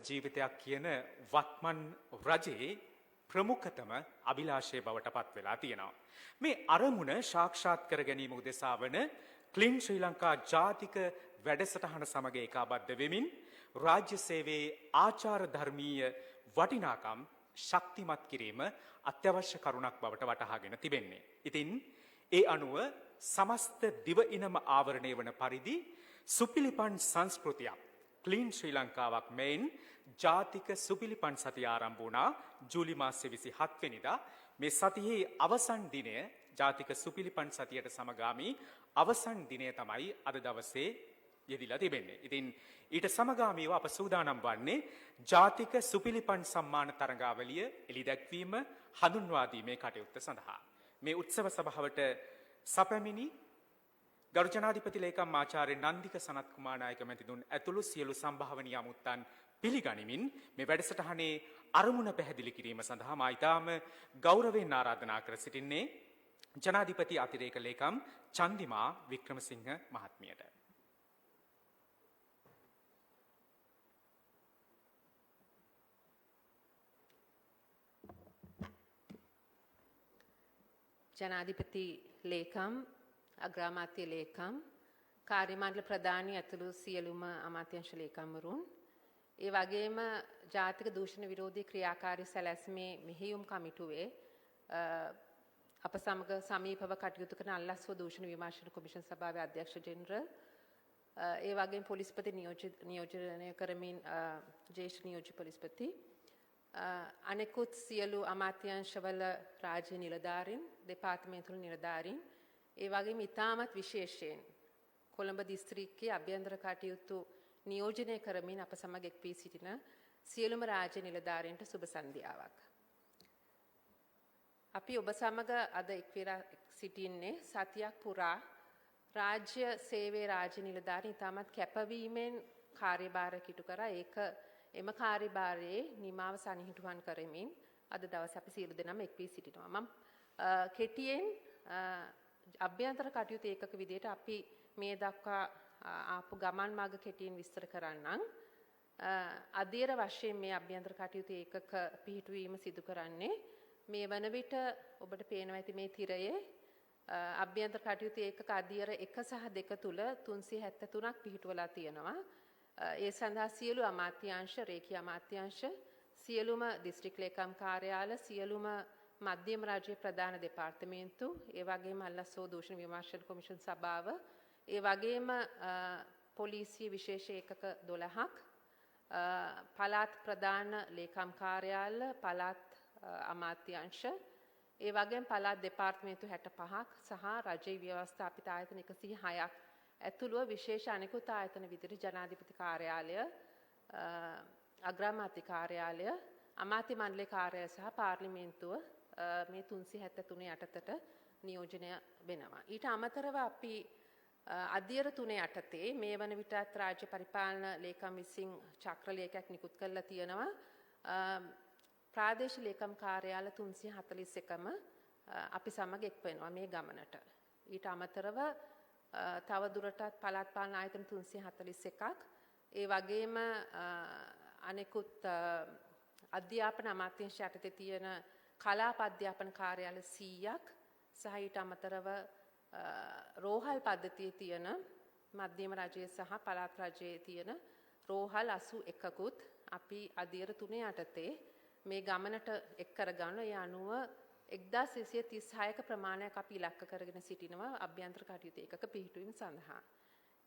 ජීවිතයක් කියන වත්මන් රජයේ ප්‍රමුඛතම අභිලාෂය බවට පත් වෙලා තියෙනවා. මේ අරමුණ සාක්ෂාත් කර ගැනීම උදෙසා වන ක්ලීන් ශ්‍රී ලංකා ජාතික වැඩසටහන සමග ඒකාබද්ධ වෙමින් රාජ්‍ය සේවයේ ආචාර ධර්මීය වටිනාකම් ශක්තිමත් කිරීම අත්‍යවශ්‍ය කරුණක් බවට වටහාගෙන තිබෙන්නේ. ඉතින් ඒ අනුව සමස්ත දිවයිනම ආවරණය වන පරිදි සුපිලිපන් සංස්කෘතියක් ක්ලීන් ශ්‍රී ලංකාවක් මෙයින් ජාතික සුපිලිපන් සතිය ආරම්භ වුණා ජූලි මාසයේ 27 වෙනිදා. මේ සතියේ අවසන් දිනය ජාතික සුපිලිපන් සතියට සමගාමී අවසන් දිනය තමයි අද දවසේ යෙදිලා තිබෙන්නේ. ඉතින් ඊට සමගාමීව අප සූදානම් වන්නේ ජාතික සුපිලිපන් සම්මාන තරඟාවලිය එළිදැක්වීම හඳුන්වා දීමේ කටයුත්ත සඳහා. මේ උත්සව සභාවට සැපැමිණි ගරු ජනාධිපති ලේකම් ආචාර්ය නන්දික සනත් කුමාර නායක මැතිතුන් ඇතුළු සියලු සම්භාවනීය අමුත්තන් පිළිගනිමින් මේ වැඩසටහනේ අරමුණ පැහැදිලි කිරීම සඳහා මා ඉතාම ගෞරවයෙන් ආරාධනා කර සිටින්නේ ජනාධිපති අතිරේක ලේකම් චන්දිමා වික්‍රමසිංහ මහත්මියට. ජනාධිපති ලේකම් අග්‍රාමාත්‍ය ලේකම් කාර්ය මණ්ඩල ප්‍රධානී ඇතුළු සියලුම අමාත්‍යංශ ලේකම්වරුන් ඒ වගේම ජාතික දූෂණ විරෝධී ක්‍රියාකාරී සැලැස්මේ මෙහෙයුම් කමිටුවේ අප සමග සමීපව කටයුතු කරන අල්ලස්ව දූෂණ විමර්ශන කොමිෂන් සභාවේ අධ්‍යක්ෂ ජෙනරල් ඒ වගේම පොලිස්පති නියෝජනය කරමින් ජ්‍යෙෂ්ඨ නියෝජ්‍ය පොලිස්පති අනෙකුත් සියලු අමාත්‍යංශවල රාජ්‍ය නිලධාරීන් දෙපාර්තමේන්තුවල නිලධාරීන් ඒ වගේම ඉතාමත් විශේෂයෙන් කොළඹ දිස්ත්‍රික්කයේ අභ්‍යන්තර කටයුතු නියෝජනය කරමින් අප සමග එක් වී සිටින සියලුම රාජ්‍ය නිලධාරීන්ට සුබ සන්ධ්‍යාවක්. අපි ඔබ සමග අද එක් වී සිටින්නේ සතියක් පුරා රාජ්‍ය සේවයේ රාජ්‍ය නිලධාරීන් ඉතාමත් කැපවීමෙන් කාර්යභාර කිටු කරා ඒක එම කාර්යභාරයේ නිමාව සනිහිටුවන් කරමින් අද දවසේ අපි සියලු දෙනාම එක් වී සිටිනවා. මම කෙටියෙන් අභ්‍යන්තර කටයුතු ඒකක විදිහට අපි මේ දක්වා ආපු ගමන් මාර්ග කෙටියෙන් විස්තර කරන්නම්. අධීර වශයෙන් මේ අභ්‍යන්තර කටයුතු ඒකක පිහිටුවීම සිදු කරන්නේ මේ වන විට ඔබට පේනවා ඇති මේ තිරයේ අභ්‍යන්තර කටයුතු ඒකක අධීර 1 සහ 2 තුල 373ක් පිහිටුවලා තියෙනවා. ඒ සඳහා සියලු අමාත්‍යාංශ, රේඛීය අමාත්‍යාංශ, සියලුම දිස්ත්‍රික් ලේකම් කාර්යාල, සියලුම මධ්‍යම රාජ්‍ය ප්‍රධාන දෙපාර්තමේන්තු, ඒ වගේම අල්ලස්වෝ දූෂණ විමර්ශන කොමිෂන් සභාව, ඒ වගේම පොලිසිය විශේෂ ඒකක 12ක්, පළාත් ප්‍රධාන ලේකම් කාර්යාල, පළාත් අමාත්‍යාංශ, ඒ වගේම පළාත් දෙපාර්තමේන්තු 65ක් සහ රජයේ ව්‍යවස්ථාපිත ආයතන 106ක් ඇතුළුව විශේෂ අනෙකුත් ආයතන විදිහට ජනාධිපති කාර්යාලය, අග්‍රාමාත්‍ය කාර්යාලය, අමාත්‍ය මණ්ඩල කාර්යාලය සහ පාර්ලිමේන්තුව මේ 373 යටතට නියෝජනය වෙනවා. ඊට අමතරව අපි අධ්‍යයන 3 යටතේ මේ වන විටත් රාජ්‍ය පරිපාලන ලේකම් විසින් චක්‍ර ලේඛයක් නිකුත් කරලා තියෙනවා. ප්‍රාදේශීය ලේකම් කාර්යාල 341ම අපි සමග එක් වෙනවා මේ ගමනට. ඊට අමතරව තව දුරටත් පළාත් පාලන ආයතන 341ක් ඒ වගේම අනෙකුත් අධ්‍යාපන අමාත්‍යාංශ යටතේ තියෙන කලාප අධ්‍යාපන කාර්යාල 100ක් සහ ඊට අමතරව රෝහල් පද්ධතියේ තියෙන මධ්‍යම රජයේ සහ පළාත් රජයේ තියෙන රෝහල් 81කුත් අපි අධීර 3 යටතේ මේ ගමනට එක් කරගන්න. ඒ අනුව 1236ක ප්‍රමාණයක් අපි ඉලක්ක කරගෙන සිටිනවා අභ්‍යන්තර කටයුතු ඒකක පිහිටුවීම සඳහා.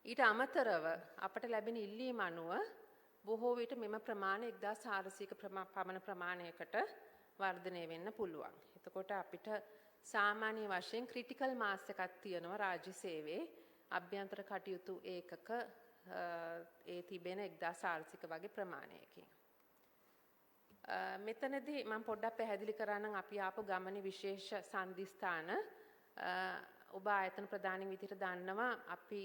ඊට අමතරව අපට ලැබෙන ඉල්ලීම අනුව බොහෝ විට මෙම ප්‍රමාණය 1400ක පමණ ප්‍රමාණයකට වර්ධනය වෙන්න පුළුවන්. එතකොට අපිට සාමාන්‍ය වශයෙන් ක්‍රිටිකල් මාස් එකක් තියෙනවා රාජ්‍ය සේවයේ අභ්‍යන්තර කටයුතු ඒකක ඒ තිබෙන 1400ක වගේ ප්‍රමාණයකින්. මෙතනදී මම පොඩ්ඩක් පැහැදිලි කරන්නම් අපි ආපු ගමනේ විශේෂ සම්දිස්ථාන ඔබ ආයතන ප්‍රධානීන් විදිහට දන්නවා අපි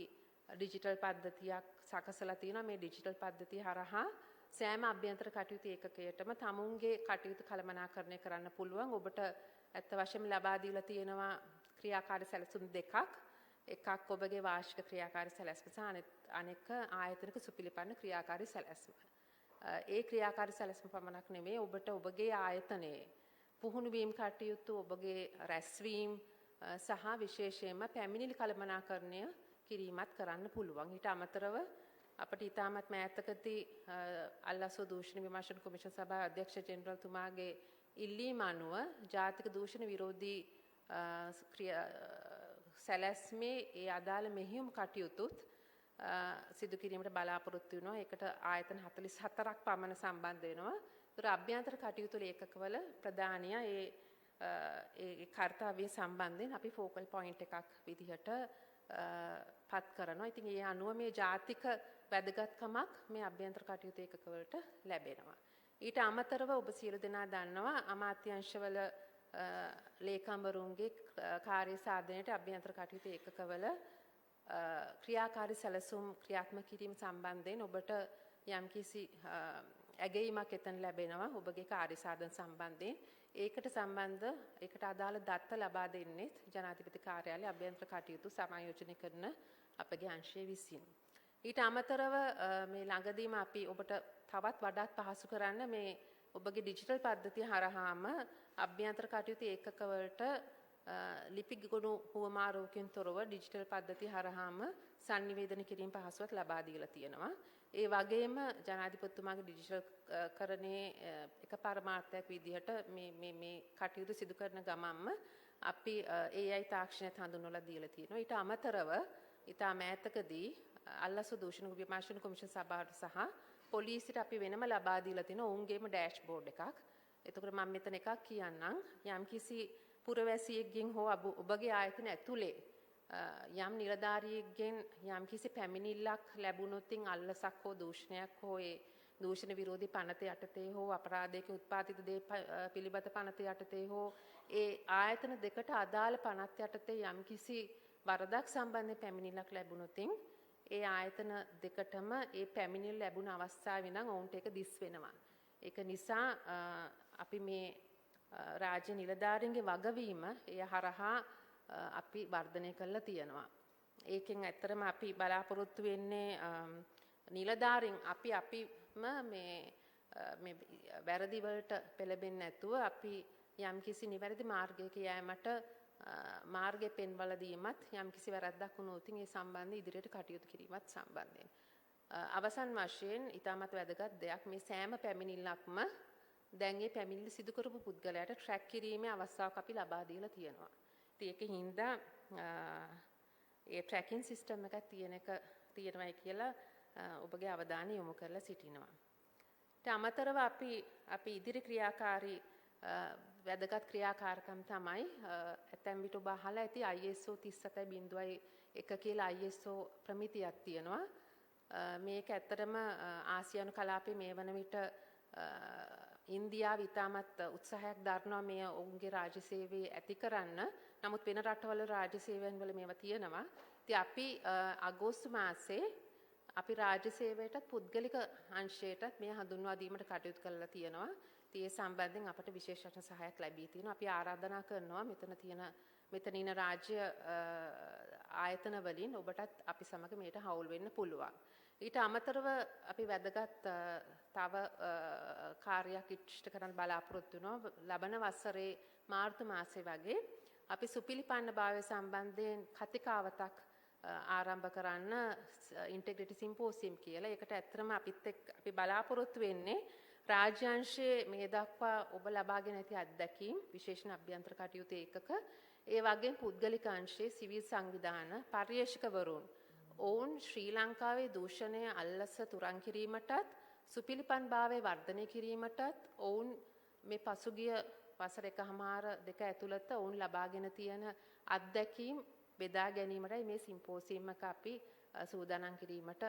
ඩිජිටල් පද්ධතියක් සකසලා තියෙනවා. මේ ඩිජිටල් පද්ධතිය හරහා සෑම අභ්‍යන්තර කටයුතු ඒකකයකටම තමුන්ගේ කටයුතු කළමනාකරණය කරන්න පුළුවන්. ඔබට ඇත්ත වශයෙන්ම ලබා දීලා තියෙනවා ක්‍රියාකාරී සැලසුම් දෙකක්. එකක් ඔබගේ වාර්ෂික ක්‍රියාකාරී සැලැස්ම සහ අනෙක ආයතනික සුපිලිපන්න ක්‍රියාකාරී සැලැස්ම. ඒ ක්‍රියාකාරී සැලැස්ම පමණක් නෙමෙයි ඔබට ඔබගේ ආයතනයේ පුහුණු වීම කටයුතු ඔබගේ රැස්වීම සහ විශේෂයෙන්ම පැමිණිලි කළමනාකරණය කිරීමත් කරන්න පුළුවන්. ඊට අමතරව අපට ඉතාමත් මෑතකදී අල්ලස්ව දූෂණ විමර්ශන කොමිෂන් සභාවේ අධ්‍යක්ෂ ජෙනරල්තුමාගේ ඉල්ලීම අනුව ජාතික දූෂණ විරෝධී සැලැස්මේ ඒ අදාළ මෙහෙයුම් කටයුතුත් සිදු කිරීමට බලාපොරොත්තු වෙනවා. ඒකට ආයතන 44ක් පමණ සම්බන්ධ වෙනවා. ඒතර අභ්‍යන්තර කටයුතු ලේඛකවල ප්‍රධානියා ඒ කාර්යය සම්බන්ධයෙන් අපි ෆෝකල් පොයින්ට් එකක් විදිහට පත් කරනවා. ඉතින් ඒ අනුව මේ ජාතික වැදගත්කමක් මේ අභ්‍යන්තර කටයුතු ඒකකවලට ලැබෙනවා. ඊට අමතරව ඔබ සියලු දෙනා දන්නවා අමාත්‍යාංශවල ලේකම්වරුන්ගේ කාර්ය සාධනයට අභ්‍යන්තර කටයුතු ඒකකවල ක්‍රියාකාරී සැලසුම් ක්‍රියාත්මක කිරීම සම්බන්ධයෙන් ඔබට යම්කිසි ඇගයීමක් එතන ලැබෙනවා ඔබගේ කාර්ය සාධන සම්බන්ධයෙන්. ඒකට අදාළ දත්ත ලබා දෙන්නේ ජනාධිපති කාර්යාලය අභ්‍යන්තර කටයුතු සමායෝජනය කරන අපගේ අංශය විසින්. ඊට අමතරව මේ ළඟදීම අපි ඔබට තවත් වඩාත් පහසු කරන්න මේ ඔබගේ ඩිජිටල් පද්ධතිය හරහාම අභ්‍යන්තර කටයුතු ඒකකවලට ලිපි ගොනු හුවමාරුවකින් තොරව ඩිජිටල් පද්ධතිය හරහාම sannivedana කිරීම පහසුවක් ලබා දීලා තියෙනවා. ඒ වගේම ජනාධිපතිතුමාගේ ඩිජිටල් කරණයේ එක පරමාර්ථයක් විදිහට මේ කටයුතු සිදු කරන ගමන්ම අපි AI තාක්ෂණයත් හඳුන්වලා දීලා තියෙනවා. ඊට අමතරව ඊට මෑතකදී අල්ලස්ව දූෂණ විමර්ශන කොමිෂන් සභාවට සහ පොලිසියට අපි වෙනම ලබා දීලා තියෙන ඔවුන්ගේම ඩෑෂ්බෝඩ් එකක්. එතකොට මම මෙතන එකක් කියන්නම්. යම්කිසි පුරවැසියෙක්ගෙන් හෝ ඔබගේ ආයතන ඇතුලේ යම් නිලධාරියෙක්ගෙන් යම්කිසි පැමිණිල්ලක් ලැබුණොත් අල්ලසක් හෝ දූෂණයක් හෝ ඒ දූෂණ විරෝධී පනත යටතේ හෝ අපරාධයක උත්පාදිත දේ පිළිබඳ පනත යටතේ හෝ ඒ ආයතන දෙකට අදාළ පනත් යටතේ යම්කිසි වරදක් සම්බන්ධ පැමිණිල්ලක් ලැබුණොත් ඒ ආයතන දෙකටම ඒ පැමිණිල්ල ලැබුණ අවස්ථාවේ නම් ඔවුන්ට ඒක දිස් වෙනවා. ඒක නිසා අපි මේ රාජ්‍ය නිලධාරීන්ගේ වගවීම එය හරහා අපි වර්ධනය කරලා තියෙනවා. ඒකෙන් ඇත්තටම අපි බලාපොරොත්තු වෙන්නේ නිලධාරීන් අපිම මේ වැරදි වලට පෙළඹෙන්නේ නැතුව අපි යම්කිසි නිවැරදි මාර්ගයක යෑමට මාර්ගය පෙන්වලා දීමත් යම්කිසි වැරද්දක් වුණොත් ඒ සම්බන්ධ ඉදිරියට කටයුතු කිරීමත් සම්බන්ධයෙන් අවසන් වශයෙන් ඊටමත් වැදගත් දෙයක් මේ සෑම පැමිණිල්ලක්ම දැන් මේ පැමිණිලි සිදු කරපු පුද්ගලයාට ට්‍රැක් කිරීමේ අවස්ථාවක් අපි ලබා දීලා තියෙනවා. ඒකින්ද ඒ ට්‍රැකින් සිස්ටම් එකක් තියෙනවයි කියලා ඔබගේ අවධානය යොමු කරලා සිටිනවා. ඊට අමතරව අපි ඉදිරි ක්‍රියාකාරී වැදගත් ක්‍රියාකාරකම් තමයි ඇතැම් විට ඔබ අහලා ඇති ISO 37.01 කියලා ISO ප්‍රමිතියක් තියෙනවා. මේක ඇත්තටම ආසියානු කලාපයේ මේ වන විට ඉන්දියාව ඉතාමත් උත්සාහයක් දරනවා මේ ඔවුන්ගේ රාජ්‍ය සේවය ඇති කරන්න. නමුත් වෙන රටවල රාජ්‍ය සේවයන් වල මේවා තියෙනවා. ඉතින් අපි අගෝස්තු මාසේ අපි රාජ්‍ය සේවයටත් පුද්ගලික අංශයටත් මේ හඳුන්වා දීමට කටයුතු කරලා තියෙනවා. ඉතින් ඒ සම්බන්ධයෙන් අපට විශේෂ සහායක් ලැබී තියෙනවා. අපි ආරාධනා කරනවා මෙතන ඉන රාජ්‍ය ආයතන වලින් ඔබටත් අපි සමග මේට හවුල් වෙන්න පුළුවන්. ඊට අමතරව අපි වැදගත් තව කාර්යයක් ඉෂ්ට කරන්න බලාපොරොත්තු වෙනවා. ලබන වසරේ මාර්තු මාසේ වගේ අපි සුපිලිපන්න භාවය සම්බන්ධයෙන් කතිකාවතක් ආරම්භ කරන්න ඉන්ටෙග්‍රිටි සිම්පෝසියම් කියලා. ඒකට ඇත්තටම අපි බලාපොරොත්තු වෙන්නේ රාජ්‍යාංශයේ මේ දක්වා ඔබ ලබාගෙන ඇති අත්දැකීම් විශේෂණ අභ්‍යන්තර කටයුතු ඒකක ඒ වගේම පුද්ගලික අංශයේ සිවිල් සංවිධාන පර්යේෂකවරුන් ඔවුන් ශ්‍රී ලංකාවේ දූෂණය අල්ලස තුරන් කිරීමටත් සුපිලිපන් භාවය වර්ධනය කිරීමටත් ඔවුන් මේ පසුගිය වසර එකහමාර දෙක ඇතුළත ඔවුන් ලබාගෙන තියෙන අත්දැකීම් බෙදා ගැනීමටයි මේ සිම්පෝසියම් එක අපි සූදානම් කිරීමට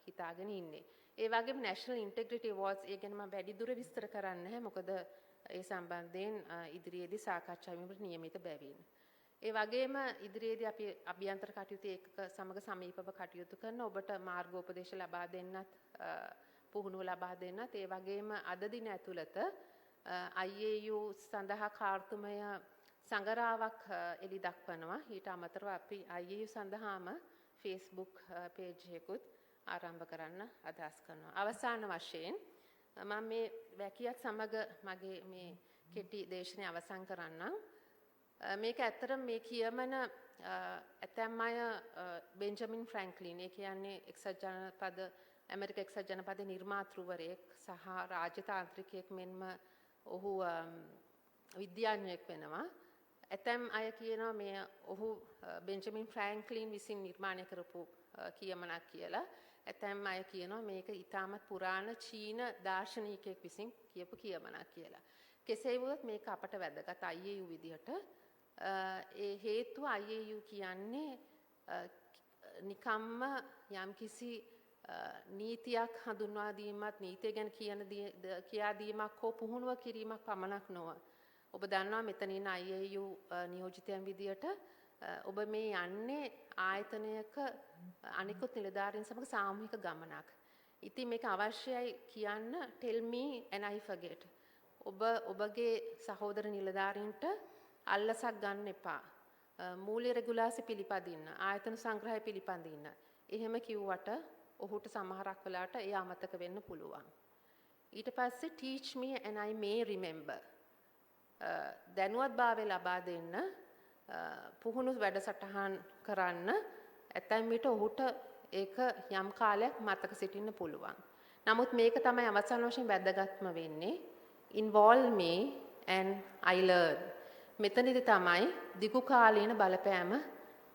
හිතාගෙන ඉන්නේ. ඒ වගේම National Integrity Awards ඒ ගැන මම වැඩිදුර විස්තර කරන්නේ නැහැ. මොකද ඒ සම්බන්ධයෙන් ඉදිරියේදී සාකච්ඡා වීමට නියමිත බැවින්. ඒ වගේම ඉදිරියේදී අපි අභ්‍යන්තර කටයුතු ඒකක සමග සමීපව කටයුතු කරන ඔබට මාර්ගෝපදේශ ලබා දෙන්නත් පුහුණුව ලබා දෙන්නත් ඒ වගේම අද දින ඇතුළත IAU සඳහා කාර්තුමය සංගරාවක් එලි දක්වනවා. ඊට අමතරව අපි IAU සඳහාම Facebook page එකකුත් ආරම්භ කරන්න අදහස් කරනවා. අවසාන වශයෙන් මම මේ වැකියත් සමග මගේ මේ කෙටි දේශනය අවසන් කරන්නම්. මේක ඇත්තටම මේ කියමන ඇතැම් අය බෙන්ජමින් ෆ්‍රැන්ක්ලින් ඒ කියන්නේ ඇමරික එක්සත් ජනපදයේ නිර්මාතෘවරයෙක් සහ රාජ්‍යතාන්ත්‍රිකයෙක් මෙන්ම ඔහු විද්‍යාඥයෙක් වෙනවා. ඇතැම් අය කියනවා මේ ඔහු බෙන්ජමින් ෆ්‍රැන්ක්ලින් විසින් නිර්මාණය කරපු කියමනක් කියලා. ඇතැම් අය කියනවා මේක ඉතාමත් පුරාණ චීන දාර්ශනිකයෙක් විසින් කියපු කියමනක් කියලා. කෙසේ වුවත් මේක අපට වැදගත් IAU විදිහට. ඒ හේතුව IAU කියන්නේ නිකම්ම යම්කිසි නීතියක් හඳුන්වා දීමත් නීතිය ගැන කියා දීමක් හෝ පුහුණුව කිරීමක් පමණක් නොව. ඔබ දන්නවා මෙතන ඉන්න IAU නියෝජිතයන් විදියට ඔබ මේ යන්නේ ආයතනයක අනිකුත් නිලධාරීන් සමග සාමූහික ගමනක්. ඉතින් මේක අවශ්‍යයි කියන්න tell me and I forget. ඔබගේ සහෝදර නිලධාරීන්ට අල්ලසක් ගන්න එපා. මූල්‍ය රෙගුලාසි පිළිපදින්න, ආයතන සංග්‍රහය පිළිපදින්න. එහෙම කිව්වට ඔහුට සමහරක් වෙලාවට ඒ අමතක වෙන්න පුළුවන්. ඊට පස්සේ teach me and I may remember. දැනුවත්භාවය ලබා දෙන්න, පුහුණු වැඩසටහන් කරන්න. ඇතැම් විට ඔහුට ඒක යම් කාලයක් මතක සිටින්න පුළුවන්. නමුත් මේක තමයි අවසාන වශයෙන් වැදගත්ම වෙන්නේ. Involve me and I learn. මෙතනදී තමයි දිගු කාලීන බලපෑම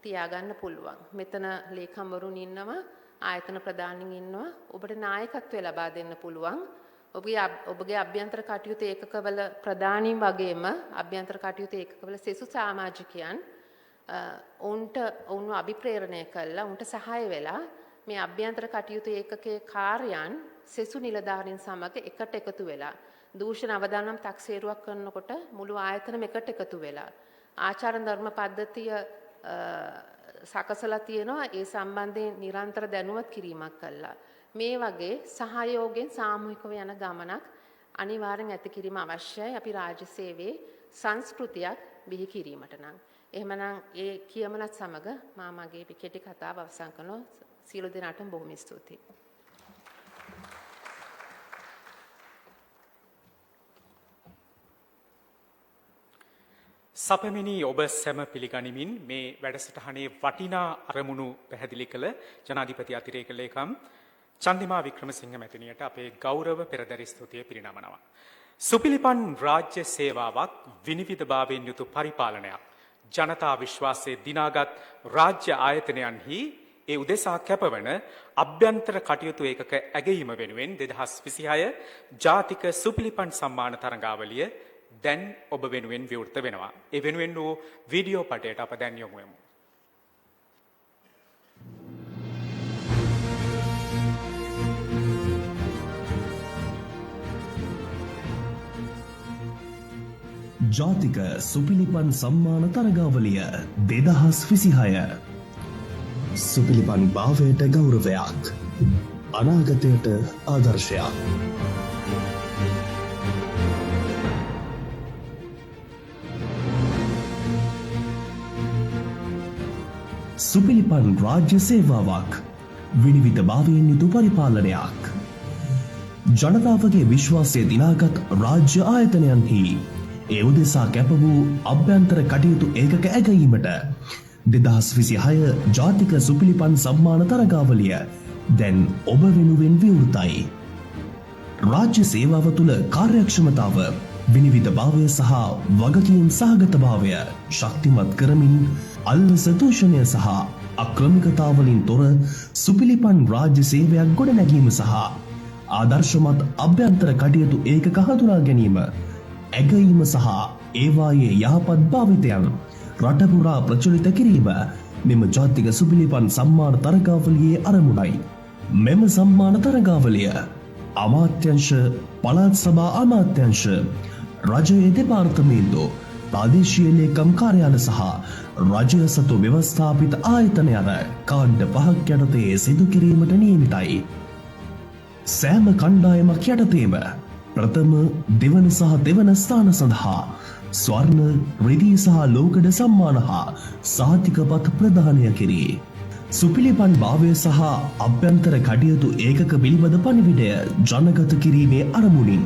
තියාගන්න පුළුවන්. මෙතන ලේකම්වරුන් ඉන්නවා, ආයතන ප්‍රධානීන් ඉන්නවා. ඔබට නායකත්වය ලබා දෙන්න පුළුවන්. ඔබගේ අභ්‍යන්තර කටයුතු ඒකකවල ප්‍රධානීන් වගේම අභ්‍යන්තර කටයුතු ඒකකවල සෙසු සමාජිකයන් ඔවුන්ව අභිප්‍රේරණය කළා, උන්ට සහාය වෙලා මේ අභ්‍යන්තර කටයුතු ඒකකයේ කාර්යයන් සෙසු නිලධාරීන් සමග එකට එකතු වෙලා දූෂණ අවදානම් 탁සේරුවක් කරනකොට මුළු ආයතනම එකට එකතු වෙලා ආචාර ධර්ම පද්ධතිය සකසලා තියෙනවා. ඒ සම්බන්ධයෙන් නිරන්තර දැනුවත් කිරීමක් කළා. මේ වගේ සහයෝගයෙන් සාමූහිකව යන ගමනක් අනිවාර්යෙන් ඇති කිරීම අවශ්‍යයි අපි රාජ්‍ය සේවයේ සංස්කෘතියක් බිහි කිරීමට නම්. එහෙමනම් ඒ කියමනත් සමග මා මගේ කෙටි කතාව අවසන් කරනවා. සියලු දෙනාටම බොහොම ස්තුතියි. සපමිනි ඔබ සැම පිළිගනිමින් මේ වැඩසටහනේ වටිනා අරමුණු පැහැදිලි කළ ජනාධිපති අතිරේක ලේකම් චන්දිමා වික්‍රමසිංහ මැතිණියට අපේ ගෞරව පෙරදරි ස්තුතිය පිරිනමනවා. සුපිලිපන් රාජ්‍ය සේවාවක් විනිවිදභාවයෙන් යුතු පරිපාලනයක් ජනතා විශ්වාසයේ දිනාගත් රාජ්‍ය ආයතනයන්හි ඒ උදෙසා කැපවන අභ්‍යන්තර කටයුතු ඒකක ඇගීම වෙනුවෙන් 2026 ජාතික සුපිලිපන් සම්මාන තරඟාවලිය දැන් ඔබ වෙනුවෙන් විවෘත වෙනවා. ඒ වෙනුවෙන් වූ වීඩියෝ පටයට අප දැන් යොමු වෙමු. ජාතික සුපිලිපන් සම්මාන තරගාවලිය 2026 සුපිලිපන් භාවයට ගෞරවයක්, අනාගතයට ආදර්ශයක්. සුපිලිපන් රාජ්‍ය සේවාවක් විනිවිද භාවයෙන් යුතු පරිපාලනයක් ජනතාවගේ විශ්වාසය දිනාගත් රාජ්‍ය ආයතනයන්හි ඒ උදෙසා කැප වූ අභ්‍යන්තර කටයුතු ඒකක ඇගීමට 2026 ජාතික සුපිලිපන් සම්මාන තරගාවලිය දැන් ඔබ වෙනුවෙන් විවෘතයි. රාජ්‍ය සේවාව තුළ කාර්යක්ෂමතාව, විනිවිද භාවය සහ වගකීම් සහගත භාවය ශක්තිමත් කරමින් අල්ලස දූෂණය සහ අක්‍රමිකතාවලින් තොර සුපිලිපන් රාජ්‍ය සේවයක් ගොඩනැගීම සහ ආදර්ශමත් අභ්‍යන්තර කටයුතු ඒකක හඳුනා ගැනීම, ඇගීම සහ ඒවායේ යහපත් භාවිතයන් රටපුරා ප්‍රචලිත කිරීම මෙම ජාතික සුපිලිපන් සම්මාන තරගාවලියේ අරමුණයි. මෙම සම්මාන තරගාවලිය අමාත්‍යංශ, පළාත් සභා අමාත්‍යංශ, රජයේ දෙපාර්තමේන්තු, ප්‍රාදේශීය ලේකම් කාර්යාල සහ රජය සතු ව්‍යවස්ථාපිත ආයතන යන කාණ්ඩ 5ක් යටතේ සිදු කිරීමට නියමිතයි. සෑම කණ්ඩායමක් යටතේම ප්‍රථම, දෙවන සහ දෙවන ස්ථාන සඳහා ස්වර්ණ, රිදී සහ ලෝකඩ සම්මාන හා සහතිකපත් ප්‍රදානය කෙරේ. සුපිලිපන් භාවය සහ අභ්‍යන්තර කටයුතු ඒකක පිළිබඳ පණිවිඩය ජනගත කිරීමේ අරමුණින්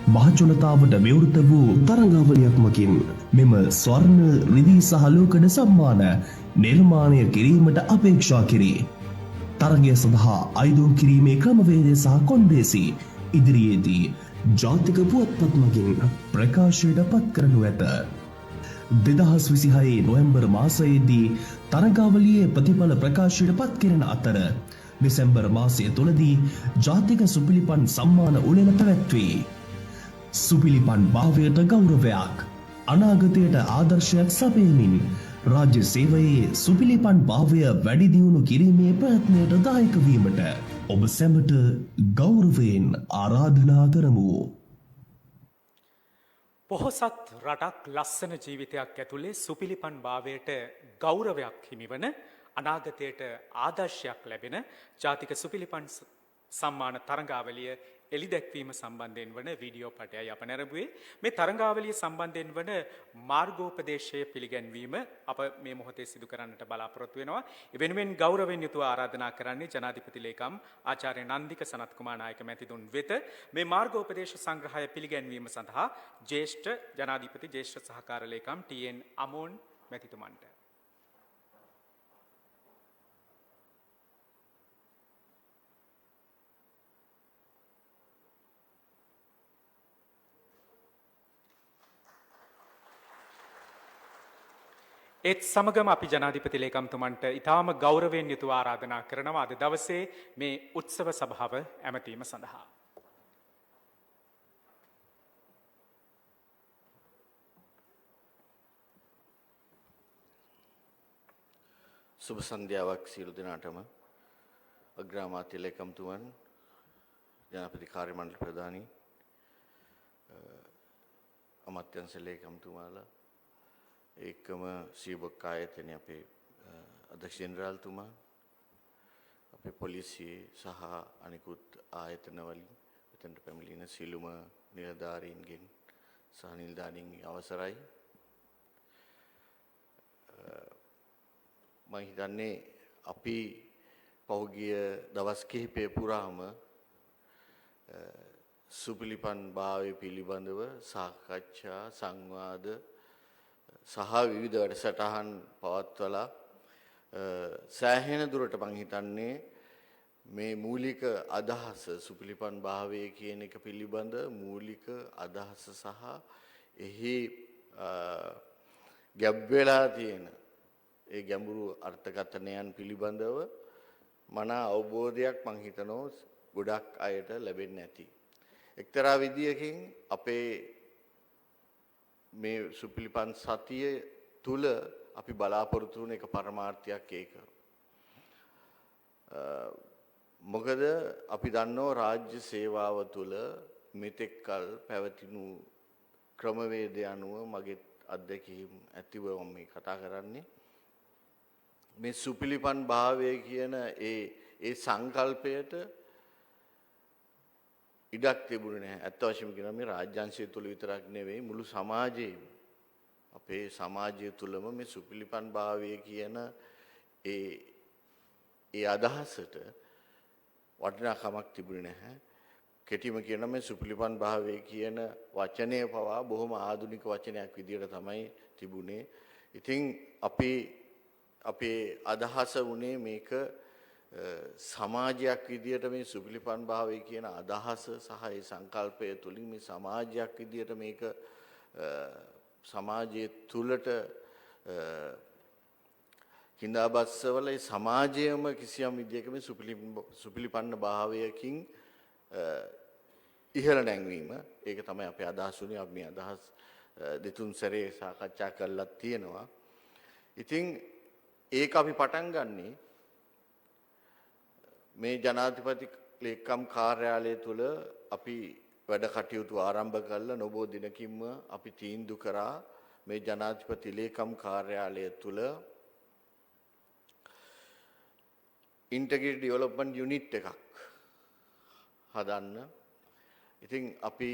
මහජනතාවට විවෘත වූ තරඟාවලියක් මකින් මෙම ස්වර්ණ රිදී සහ ලෝකඩ සම්මාන නිර්මාණය කිරීමට අපේක්ෂා කෙරේ. තරගය සඳහා අයිදුම් කිරීමේ ක්‍රමවේදය සහ කොන්දේසි ඉදිරියේදී ජාතික පුවත්පත් මගින් ප්‍රකාශයට පත් කරනු ඇත. 2026 නොවැම්බර් මාසයේදී තරගාවලියේ ප්‍රතිඵල ප්‍රකාශයට පත් කෙරෙන අතර දෙසැම්බර් මාසය තුලදී ජාතික සුපිලිපන් සම්මාන උළෙල පැවැත්වේ. සුපිලිපන් භාවයට ගෞරවයක්, අනාගතයට ආදර්ශයක් සපයමින් රාජ්‍ය සේවයේ සුපිලිපන් භාවය වැඩි දියුණු කිරීමේ ප්‍රයත්නයට දායක වීමට ඔබ සැමට ගෞරවයෙන් ආරාධනා කරමු. පොහොසත් රටක් ලස්සන ජීවිතයක් ඇතුලේ සුපිලිපන් භාවයට ගෞරවයක් හිමිවන අනාගතයට ආදර්ශයක් ලැබෙන ජාතික සුපිලිපන් සම්මාන තරඟාවලිය එළිදැක්වීම සම්බන්ධයෙන් වන වීඩියෝ පටයයි අප නැරඹුවේ. මේ තරඟාවලිය සම්බන්ධයෙන් වන මාර්ගෝපදේශය පිළිගැන්වීම අප මේ මොහොතේ සිදු කරන්නට බලාපොරොත්තු වෙනවා. ඒ වෙනුවෙන් ගෞරවයෙන් යුතුව ආරාධනා කරන්නේ ජනාධිපති ලේකම් ආචාර්ය නන්දික සනත් කුමාර නායක මැතිතුන් වෙත මේ මාර්ගෝපදේශ සංග්‍රහය පිළිගැන්වීම සඳහා ජ්‍යෙෂ්ඨ ජනාධිපති ජ්‍යෙෂ්ඨ සහකාර ලේකම් ටී.එන්. අමෝන් මැතිතුමන්ට ඒත් සමගම අපි ජනාධිපති ලේකම්තුමන්ට ඉතාම ගෞරවයෙන් යුතුව ආරාධනා කරනවා අද දවසේ මේ උත්සව සභාව ඇමතීම සඳහා. සුබ සන්ධ්‍යාවක් සියලු දෙනාටම. අග්‍රාමාත්‍ය ලේකම්තුමන්, ජනාධිපති කාර්ය මණ්ඩල ප්‍රධානී, අමාත්‍යංශ ලේකම්තුමාලා, ඒකම සීබක් ආයතනයේ අපේ අධ්‍යක්ෂ ජෙනරාල්තුමා, අපේ පොලිසිය සහ අනිකුත් ආයතනවලින් මෙතනට පැමිණෙන සියලුම නිලධාරීන්ගෙන් සහ නිලධාරීන්ගේ අවසරයි. මම හිතන්නේ අපි පහුගිය දවස් කිහිපය පුරාම සුපිලිපන් භාවය පිළිබඳව සාකච්ඡා සංවාද සහ විවිධ වැඩසටහන් පවත්වලා සෑහෙන දුරට මං හිතන්නේ මේ මූලික අදහස සුපිලිපන් භාවය කියන එක පිළිබඳ මූලික අදහස සහ එහි ගැබ් වෙලා තියෙන ඒ ගැඹුරු අර්ථකථනයන් පිළිබඳව මන අවබෝධයක් මං හිතනවා ගොඩක් අයට ලැබෙන්නේ නැති. එක්තරා විදියකින් අපේ මේ සුපිලිපන් සතිය තුල අපි බලාපොරොත්තු වුණ එක පරමාර්ථයක් ඒක. මොකද අපි දන්නවා රාජ්‍ය සේවාව තුල මෙතෙක් කල පැවතිණු ක්‍රමවේද අනුව මගේ අත්දැකීම් ඇතිව මම මේ කතා කරන්නේ. මේ සුපිලිපන් භාවය කියන ඒ සංකල්පයට ඉඩක් තිබුණේ නැහැ. ඇත්ත වශයෙන්ම කියනවා මේ රාජ්‍යාංශය තුල විතරක් නෙවෙයි මුළු සමාජයේම අපේ සමාජය තුලම මේ සුපිලිපන් භාවය කියන ඒ අදහසට වටිනාකමක් තිබුණේ නැහැ. කෙටිම කියනවා මේ සුපිලිපන් භාවය කියන වචනය පවා බොහොම ආධුනික වචනයක් විදියට තමයි තිබුණේ. ඉතින් අපේ අදහස වුණේ මේක සමාජයක් විදියට මේ සුපිලිපන් භාවය කියන අදහස සහ ඒ සංකල්පය තුලින් මේ සමාජයක් විදියට මේක සමාජයේ තුලට කිඳාබස්සවල ඒ සමාජයම කිසියම් විදියක මේ සුපිලිපන්න භාවයකින් ඉහළ නැංවීම ඒක තමයි අපේ අදහස් උනේ. අපි මේ අදහස් දෙතුන් සැරේ සාකච්ඡා කරලා තියෙනවා. ඉතින් ඒක අපි පටන් ගන්නේ මේ ජනාධිපති ලේකම් කාර්යාලය තුල අපි වැඩ කටයුතු ආරම්භ කළා. නොබෝ දිනකින්ම අපි තීන්දුව කරා මේ ජනාධිපති ලේකම් කාර්යාලය තුල ඉන්ටග්‍රේටඩ් ඩෙවලොප්මන්ට් යුනිට් එකක් හදන්න. ඉතින් අපි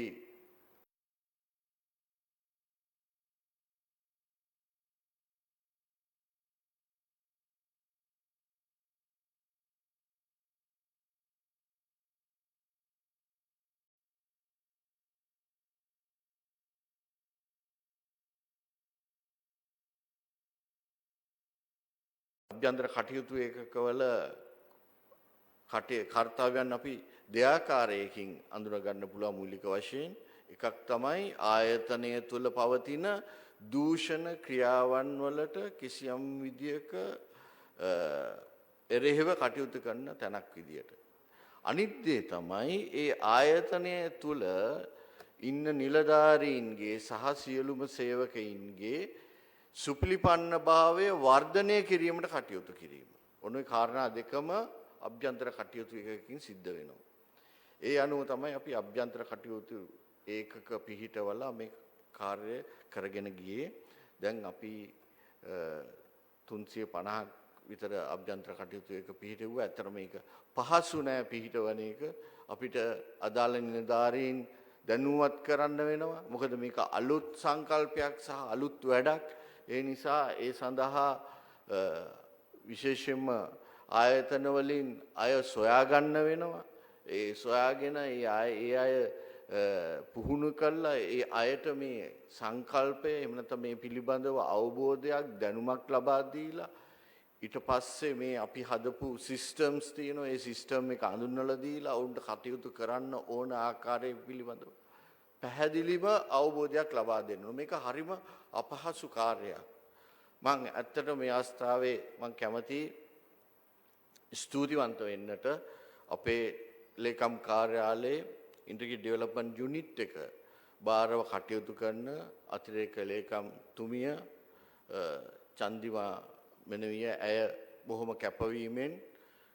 අභ්‍යන්තර කටයුතු ඒකකවල කර්තව්‍යයන් අපි දෙආකාරයකින් අඳුන ගන්න පුළුවන් මූලික වශයෙන්. එකක් තමයි ආයතනය තුල පවතින දූෂණ ක්‍රියාවන් වලට කිසියම් විදියක එරෙහිව කටයුතු කරන තැනක් විදියට. අනිත් දේ තමයි ඒ ආයතනය තුල ඉන්න නිලධාරීන්ගේ සහ සියලුම සේවකයින්ගේ සුපිලිපන්න භාවය වර්ධනය කිරීමට කටයුතු කිරීම. ඔන්න ඔය කාරණා දෙකම අභ්‍යන්තර කටයුතු එකකින් සිද්ධ වෙනවා. ඒ අනුව තමයි අපි අභ්‍යන්තර කටයුතු ඒකක පිහිටවලා මේ කාර්ය කරගෙන ගියේ. දැන් අපි 350ක් විතර අභ්‍යන්තර කටයුතු එක පිහිටුවා. ඇත්තට මේක පහසු නෑ පිහිටවන එක. අපිට අදාළ නිලධාරීන් දැනුවත් කරන්න වෙනවා. මොකද මේක අලුත් සංකල්පයක් සහ අලුත් වැඩක්. ඒ නිසා ඒ සඳහා විශේෂයෙන්ම ආයතන වලින් අය සොයා ගන්න වෙනවා. ඒ සොයාගෙන ඒ අය පුහුණු කළා ඒ අයට මේ සංකල්පය එහෙම නැත්නම් මේ පිළිබඳව අවබෝධයක් දැනුමක් ලබා දීලා ඊට පස්සේ මේ අපි හදපු සිස්ටම්ස් තියෙනවා ඒ සිස්ටම් එක අඳුන්වලා දීලා ඔවුන්ට කටයුතු කරන්න ඕන ආකාරය පිළිබඳව පැහැදිලිව අවබෝධයක් ලබා දෙන්න ඕන. මේක හරිම අපහසු කාර්යයක්. මම ඇත්තට මේ අවස්ථාවේ මම කැමතියි ස්තුතිවන්ත වෙන්නට අපේ ලේකම් කාර්යාලයේ ඉන්ටර්ග්‍රේටඩ් ඩෙවලොප්මන්ට් යුනිට් එක බාරව කටයුතු කරන අතිරේක ලේකම් තුමිය චන්දිමා මෙනවිය ඇය බොහොම කැපවීමෙන්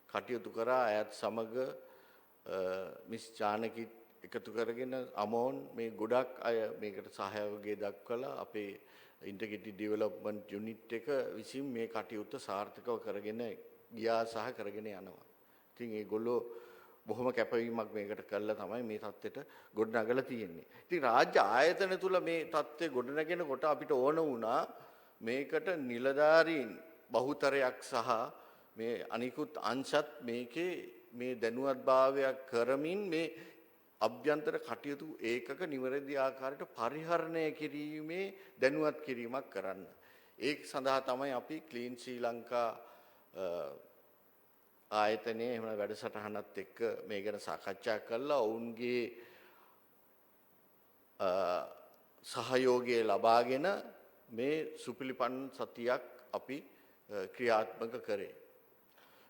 කටයුතු කරා. අයත් සමග මිස් ජානකි එකතු කරගෙන අමෝන් මේ ගොඩක් අය මේකට සහයෝගය දක්වලා අපේ ඉන්ටර්ග්‍රේටඩ් ඩෙවලොප්මන්ට් යුනිට් එක විසින් මේ කටයුත්ත සාර්ථකව කරගෙන ගියා සහ කරගෙන යනවා. ඉතින් ඒගොල්ලෝ බොහොම කැපවීමක් මේකට කළා තමයි මේ தත්ත්වෙට ගොඩනගලා තියෙන්නේ. ඉතින් රාජ්‍ය ආයතන තුල මේ தත්ත්වය ගොඩනගෙනකොට අපිට ඕන වුණා මේකට නිලධාරීන් බහුතරයක් සහ මේ අනිකුත් අංශත් මේකේ මේ දැනුවත්භාවයක් කරමින් මේ අභ්‍යන්තර කටයුතු ඒකක නිවැරදි ආකාරයට පරිහරණය කිරීමේ දැනුවත් කිරීමක් කරන්න. ඒක සඳහා තමයි අපි ක්ලීන් ශ්‍රී ලංකා ආයතනයේ එහෙම වැඩසටහනත් එක්ක මේ ගැන සාකච්ඡා කළා. ඔවුන්ගේ සහයෝගය ලබාගෙන මේ සුපිලිපන් සතියක් අපි ක්‍රියාත්මක කරේ.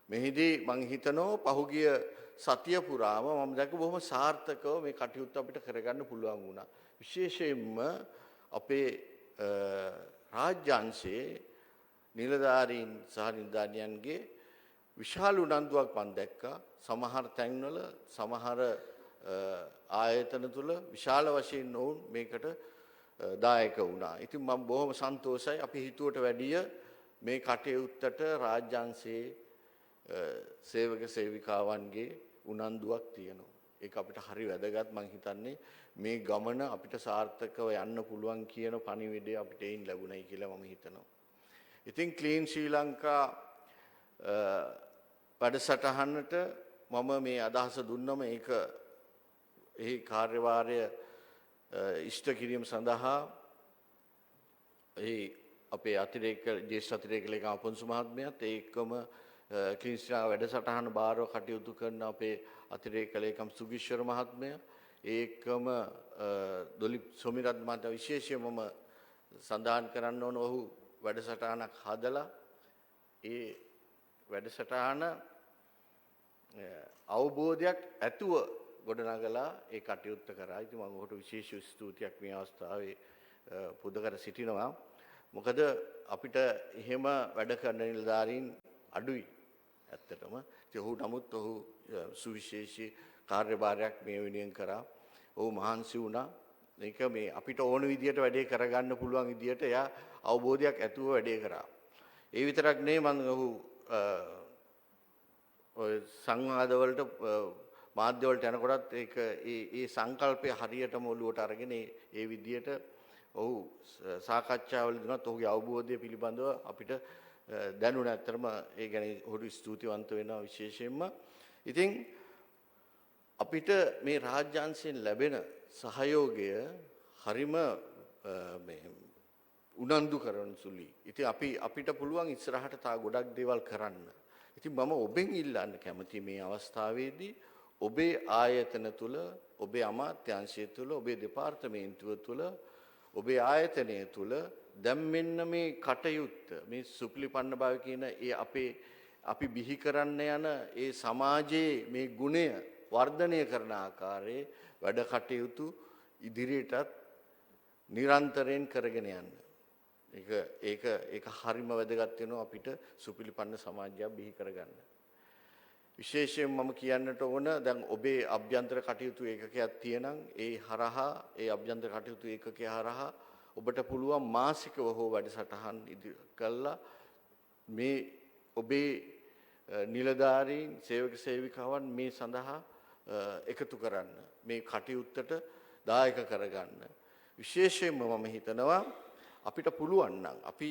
මෙහිදී මම හිතනවා පහුගිය සතිය පුරාම මම දැක්ක බොහොම සාර්ථකව මේ කටයුත්ත අපිට කරගන්න පුළුවන් වුණා. විශේෂයෙන්ම අපේ රාජ්‍යාංශයේ නිලධාරීන් සහ නිලධාරියන්ගේ විශාල උනන්දුවක් මම දැක්කා. සමහර තැන්වල සමහර ආයතන තුල විශාල වශයෙන් වුන් මේකට දායක වුණා. ඉතින් මම බොහොම සන්තෝෂයි. අපි හිතුවට වැඩිය මේ කටයුත්තට රාජ්‍යාංශයේ සේවක සේවිකාවන්ගේ උනන්දුවක් තියෙනවා. ඒක අපිට හරි වැදගත්. මම හිතන්නේ මේ ගමන අපිට සාර්ථකව යන්න පුළුවන් කියන පණිවිඩය අපිට එයින් ලැබුණයි කියලා මම හිතනවා. ඉතින් ක්ලීන් ශ්‍රී ලංකා වැඩසටහනට මම මේ අදහස දුන්නම ඒක එහි කාර්යභාරය ඉෂ්ට කිරීම සඳහා අපේ අතිරේක ජ්‍යෙෂ්ඨ අතිරේක ලේකම් අපොන්සු මහත්මයාත් ඒකම ක්ලීන් ශ්‍රී ලංකා වැඩසටහන බාරව කටයුතු කරන අපේ අතිරේක ලේකම් සුගීශ්වර මහත්මයා ඒකම දොලිප් සොමිරත් මහතා විශේෂයෙන්ම මම සඳහන් කරන්න ඕන ඔහු වැඩසටහනක් හදලා ඒ වැඩසටහන අවබෝධයක් ඇතුව ගොඩනගලා ඒ කටයුත්ත කරා. ඉතින් මම ඔහුට විශේෂ ස්තුතියක් මේ අවස්ථාවේ පුද කර සිටිනවා. මොකද අපිට එහෙම වැඩ කරන නිලධාරීන් අඩුයි ඇත්තටම. ඉතින් ඔහු නමුත් ඔහු සුවිශේෂී කාර්යභාරයක් මේ වෙනුවෙන් කරා. ඔහු මහන්සි වුණා. මේක මේ අපිට ඕන විදියට වැඩේ කරගන්න පුළුවන් විදියට එයා අවබෝධයක් ඇතුව වැඩේ කරා. ඒ විතරක් නෙවෙයි මම ඔහු ඔය සංවාදවලට මාධ්‍යවලට යනකොටත් ඒක ඒ සංකල්පය හරියටම ඔලුවට අරගෙන ඒ විදියට ඔහු සාකච්ඡාවලදී දුනත් ඔහුගේ අවබෝධය පිළිබඳව අපිට දැනුණා. ඇත්තටම ඒ ගැන ඔහුට ස්තුතිවන්ත වෙනවා විශේෂයෙන්ම. ඉතින් අපිට මේ රාජ්‍යාංශයෙන් ලැබෙන සහයෝගය හරිම මේ උනන්දු කරන සුළුයි. ඉතින් අපිට පුළුවන් ඉස්සරහට තා ගොඩක් දේවල් කරන්න. ඉතින් මම ඔබෙන් ඉල්ලන්න කැමති මේ අවස්ථාවේදී ඔබේ ආයතන තුල, ඔබේ අමාත්‍යාංශය තුල, ඔබේ දෙපාර්තමේන්තුව තුල, ඔබේ ආයතනය තුල දැන් මෙන්න මේ කටයුත්ත, මේ සුපිලිපන්න බව කියන ඒ අපි බිහි කරන්න යන ඒ සමාජයේ මේ ගුණය වර්ධනය කරන ආකාරයේ වැඩ කටයුතු ඉදිරියටත් නිරන්තරයෙන් කරගෙන යන්න. ඒක හරිම වැදගත් වෙනවා අපිට සුපිලිපන්න සමාජයක් බිහි කරගන්න. විශේෂයෙන් මම කියන්නට ඕන දැන් ඔබේ අභ්‍යන්තර කටයුතු ඒකකයක් තියෙනම් ඒ අභ්‍යන්තර කටයුතු ඒකකය හරහා ඔබට පුළුවන් මාසිකව හෝ වැඩසටහන් කළා මේ ඔබේ නිලධාරීන් සේවක සේවිකාවන් මේ සඳහා එකතු කරන්න, මේ කටයුත්තට දායක කරගන්න. විශේෂයෙන්ම මම හිතනවා අපිට පුළුවන් නම් අපි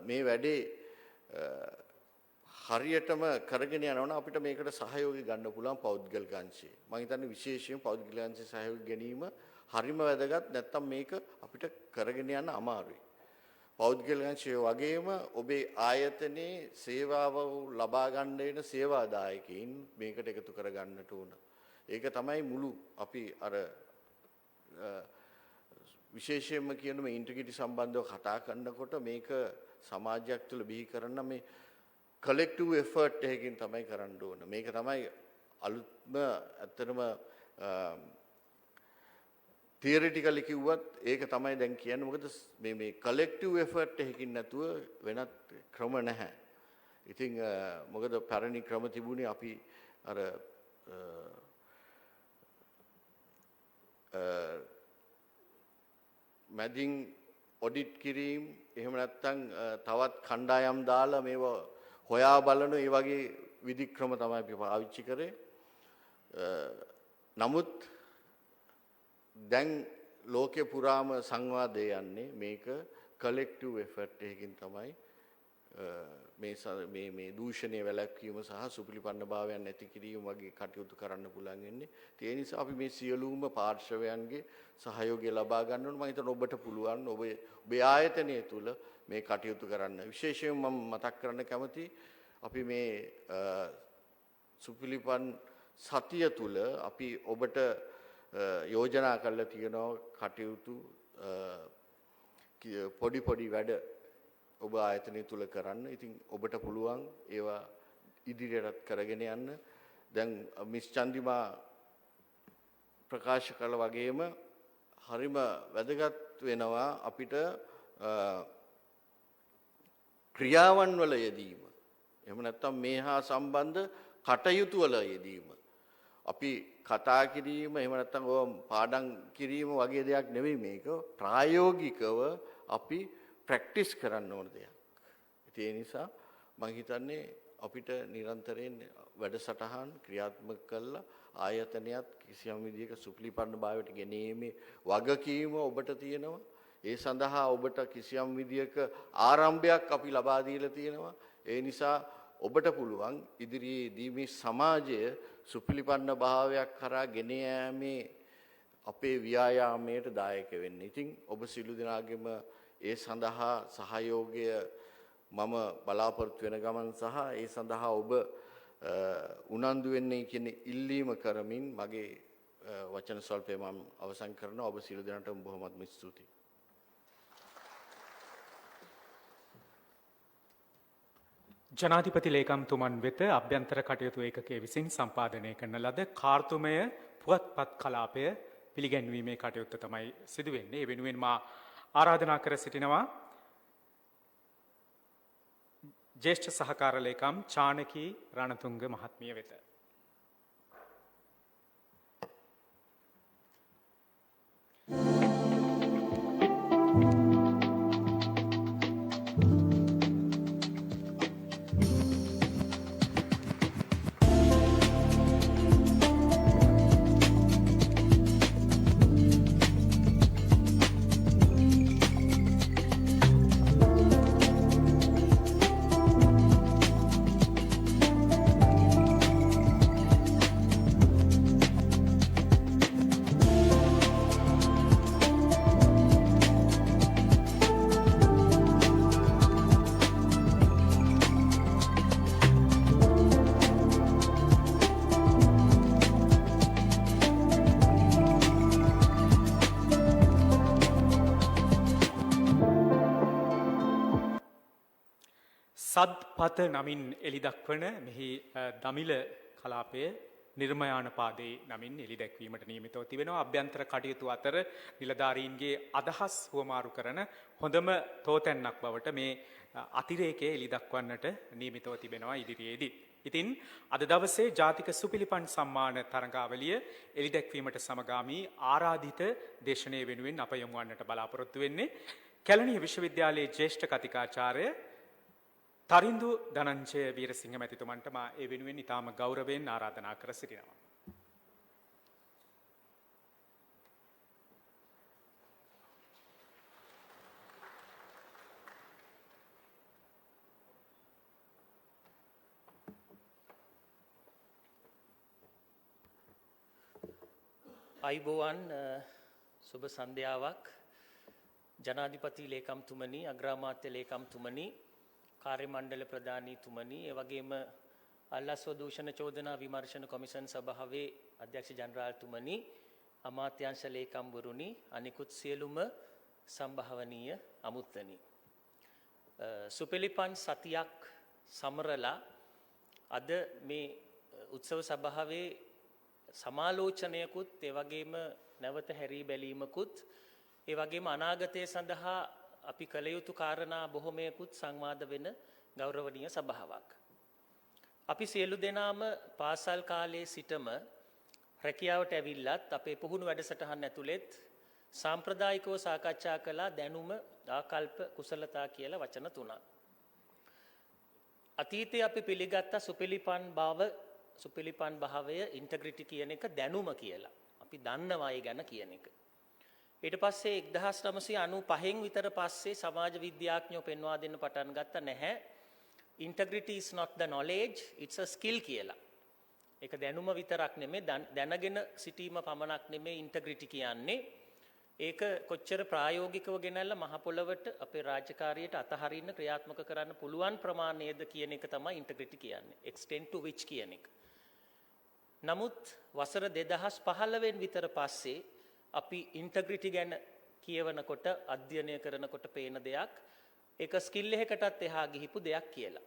මේ වැඩේ හරියටම කරගෙන යනවා අපිට මේකට සහයෝගය ගන්න පුළුවන් පෞද්ගලික අංශය. මම හිතන්නේ විශේෂයෙන් පෞද්ගලික අංශයේ සහයෝගය ගැනීම හරිම වැදගත්. නැත්තම් මේක අපිට කරගෙන යන්න අමාරුයි. පෞද්ගලික අංශය වගේම ඔබේ ආයතනයේ සේවාව ලබා ගන්න වෙන සේවාදායකයින් මේකට එකතු කර ගන්නට ඕන. ඒක තමයි මුළු අපි අර විශේෂයෙන්ම කියන මේ ඉන්ටිග්‍රිටි සම්බන්ධව කතා කරනකොට මේක සමාජයක් තුළ බිහි කරන මේ collective effort එකකින් තමයි කරන්න ඕන. මේක තමයි අලුත්ම ඇත්තටම theoretically කිව්වත් ඒක තමයි දැන් කියන්නේ. මොකද මේ collective effort එකකින් නැතුව වෙනත් ක්‍රම නැහැ. ඉතින් මොකද පැරණි ක්‍රම තිබුණේ අපි අර මැදින් ඔඩිට් කිරීම එහෙම නැත්නම් තවත් කණ්ඩායම් දාලා මේව හොයා බලන ඒ වගේ විධික්‍රම තමයි අපි පාවිච්චි කරේ. නමුත් දැන් ලෝකේ පුරාම සංවාදය යන්නේ මේක collective effort එකකින් තමයි මේ දූෂණය වැළැක්වීම සහ සුපිලිපන්න භාවයන් නැති කිරීම වගේ කටයුතු කරන්න පුළුවන් වෙන්නේ. ඒ නිසා අපි මේ සියලුම පාර්ශවයන්ගේ සහයෝගය ලබා ගන්න ඕනේ. මම හිතනවා ඔබට පුළුවන් ඔබේ ආයතනය තුල මේ කටයුතු කරන්න. විශේෂයෙන් මම මතක් කරන්න කැමති අපි මේ සුපිලිපන් සතිය තුල අපි ඔබට යෝජනා කරලා තියෙනවා කටයුතු පොඩි වැඩ ඔබ ආයතනය තුල කරන්න. ඉතින් ඔබට පුළුවන් ඒවා ඉදිරියට කරගෙන යන්න. දැන් මිස් චන්දිමා ප්‍රකාශ කළ වගේම හරිම වැදගත් වෙනවා අපිට ක්‍රියාවන් වල යෙදීම. එහෙම නැත්නම් මේ හා සම්බන්ධ කටයුතු වල යෙදීම. අපි කතා කිරීම එහෙම නැත්නම් පාඩම් කිරීම වගේ දෙයක් නෙවෙයි මේක. ප්‍රායෝගිකව අපි ප්‍රැක්ටිස් කරන්න ඕන දෙයක්. ඒ නිසා මම හිතන්නේ අපිට නිරන්තරයෙන් වැඩසටහන් ක්‍රියාත්මක කළා ආයතනයත් කිසියම් විදියක සුපිලිපන්න භාවයට ගෙනීමේ වගකීම ඔබට තියෙනවා. ඒ සඳහා ඔබට කිසියම් විදියක ආරම්භයක් අපි ලබා දීලා තියෙනවා. ඒ නිසා ඔබට පුළුවන් ඉදිරියේදී මේ සමාජය සුපිලිපන්න භාවයක් කරා ගෙන යාමේ අපේ ව්‍යායාමයට දායක වෙන්න. ඉතින් ඔබ සිළු දෙනාගේම ඒ සඳහා සහයෝගය මම බලාපොරොත්තු වෙන ගමන් සහ ඒ සඳහා ඔබ උනන්දු වෙන්නේ කියන ඉල්ලීම කරමින් මගේ වචන ස්වල්පය මම අවසන් කරනවා. ඔබ සියලු දෙනාටම බොහොමත්ම ස්තුතියි. ජනාධිපති ලේකම්තුමන් වෙත අභ්‍යන්තර කටයුතු ඒකකයේ විසින් සම්පාදනය කරන ලද කාර්තුමය පුවත්පත් කලාපය පිළිගැන්වීමේ කටයුත්ත තමයි සිදු වෙන්නේ. ඒ වෙනුවෙන් මා ආරාධනා කර සිටිනවා ජ්‍යෙෂ්ඨ සහකාර ලේකම් චානකී රණතුංග මහත්මිය වෙත. සද්පත නමින් එලි දක්වන මෙහි දමිල කලාපය නිර්මයාන පාදේ නමින් එලි දැක්වීමට නියමිතව තිබෙනවා. අභ්‍යන්තර කටයුතු අතර නිලධාරීන්ගේ අදහස් හුවමාරු කරන හොඳම තෝතැන්නක් බවට මේ අතිරේකයේ එලි දක්වන්නට නියමිතව තිබෙනවා ඉදිරියේදී. ඉතින් අද දවසේ ජාතික සුපිලිපන් සම්මාන තරඟාවලිය එලි දැක්වීමට සමගාමී ආරාධිත දේශනය වෙනුවෙන් අප යොමු වන්නට බලාපොරොත්තු වෙන්නේ කැලණිය විශ්වවිද්‍යාලයේ ජ්‍යෙෂ්ඨ කතිකාචාර්ය තරිඳු ධනංජය වීරසිංහ මැතිතුමන්ට මා ඒ වෙනුවෙන් ඉතාම ගෞරවයෙන් ආරාධනා කර සිටිනවා. අයිබෝවන් සුබ සන්ධ්‍යාවක් ජනාධිපති ලේකම්තුමනි අග්‍රාමාත්‍ය ලේකම්තුමනි කාර්ය මණ්ඩල ප්‍රධානීතුමනි එවැගේම අල්ලාස්ව දූෂණ චෝදනා විමර්ශන කොමිෂන් සභාවේ අධ්‍යක්ෂ ජනරාල්තුමනි අමාත්‍යාංශ ලේකම්වරුනි අනිකුත් සියලුම සම්භාවනීය අමුත්තනි සුපිලිපන් සතියක් සමරලා අද මේ උත්සව සභාවේ සමාලෝචනයකුත් ඒ වගේම නැවත හැරී බැලීමකුත් ඒ වගේම අනාගතය සඳහා අපි කළ යුතු කාරණා බොහොමයකුත් සංවාද වෙන ගෞරවනීය සභාවක්. අපි සියලු දෙනාම පාසල් කාලයේ සිටම රැකියාවට ඇවිල්ලත් අපේ පුහුණු වැඩසටහන් ඇතුළෙත් සාම්ප්‍රදායිකව සාකච්ඡා කළා දැනුම ආකල්ප කුසලතා කියලා වචන තුනක්. අතීතයේ අපි පිළිගත්ත සුපිලිපන් භාවය ඉන්ටග්‍රිටි කියන එක දැනුම කියලා. අපි දන්නවා ඒ ගැන කියන එක. ඊට පස්සේ 1995න් විතර පස්සේ සමාජ විද්‍යාඥයෝ පෙන්වා දෙන්න පටන් ගත්ත නැහැ. Integrity is not the knowledge, it's a skill කියලා. ඒක දැනුම විතරක් නෙමෙයි දැනගෙන සිටීම පමණක් නෙමෙයි ඉන්ටග්‍රිටි කියන්නේ. ඒක කොච්චර ප්‍රායෝගිකව ගෙනල්ලා මහ පොළවට අපේ රාජකාරියට අතහරින්න ක්‍රියාත්මක කරන්න පුළුවන් ප්‍රමාණයද කියන එක තමයි ඉන්ටග්‍රිටි කියන්නේ. extent to which කියන එක. නමුත් වසර 2015 විතර පස්සේ අපි ඉන්ටග්‍රිටි ගැන කියවනකොට අධ්‍යයනය කරනකොට පේන දෙයක් ඒක ස්කිල් එකකටත් එහා ගිහිපු දෙයක් කියලා.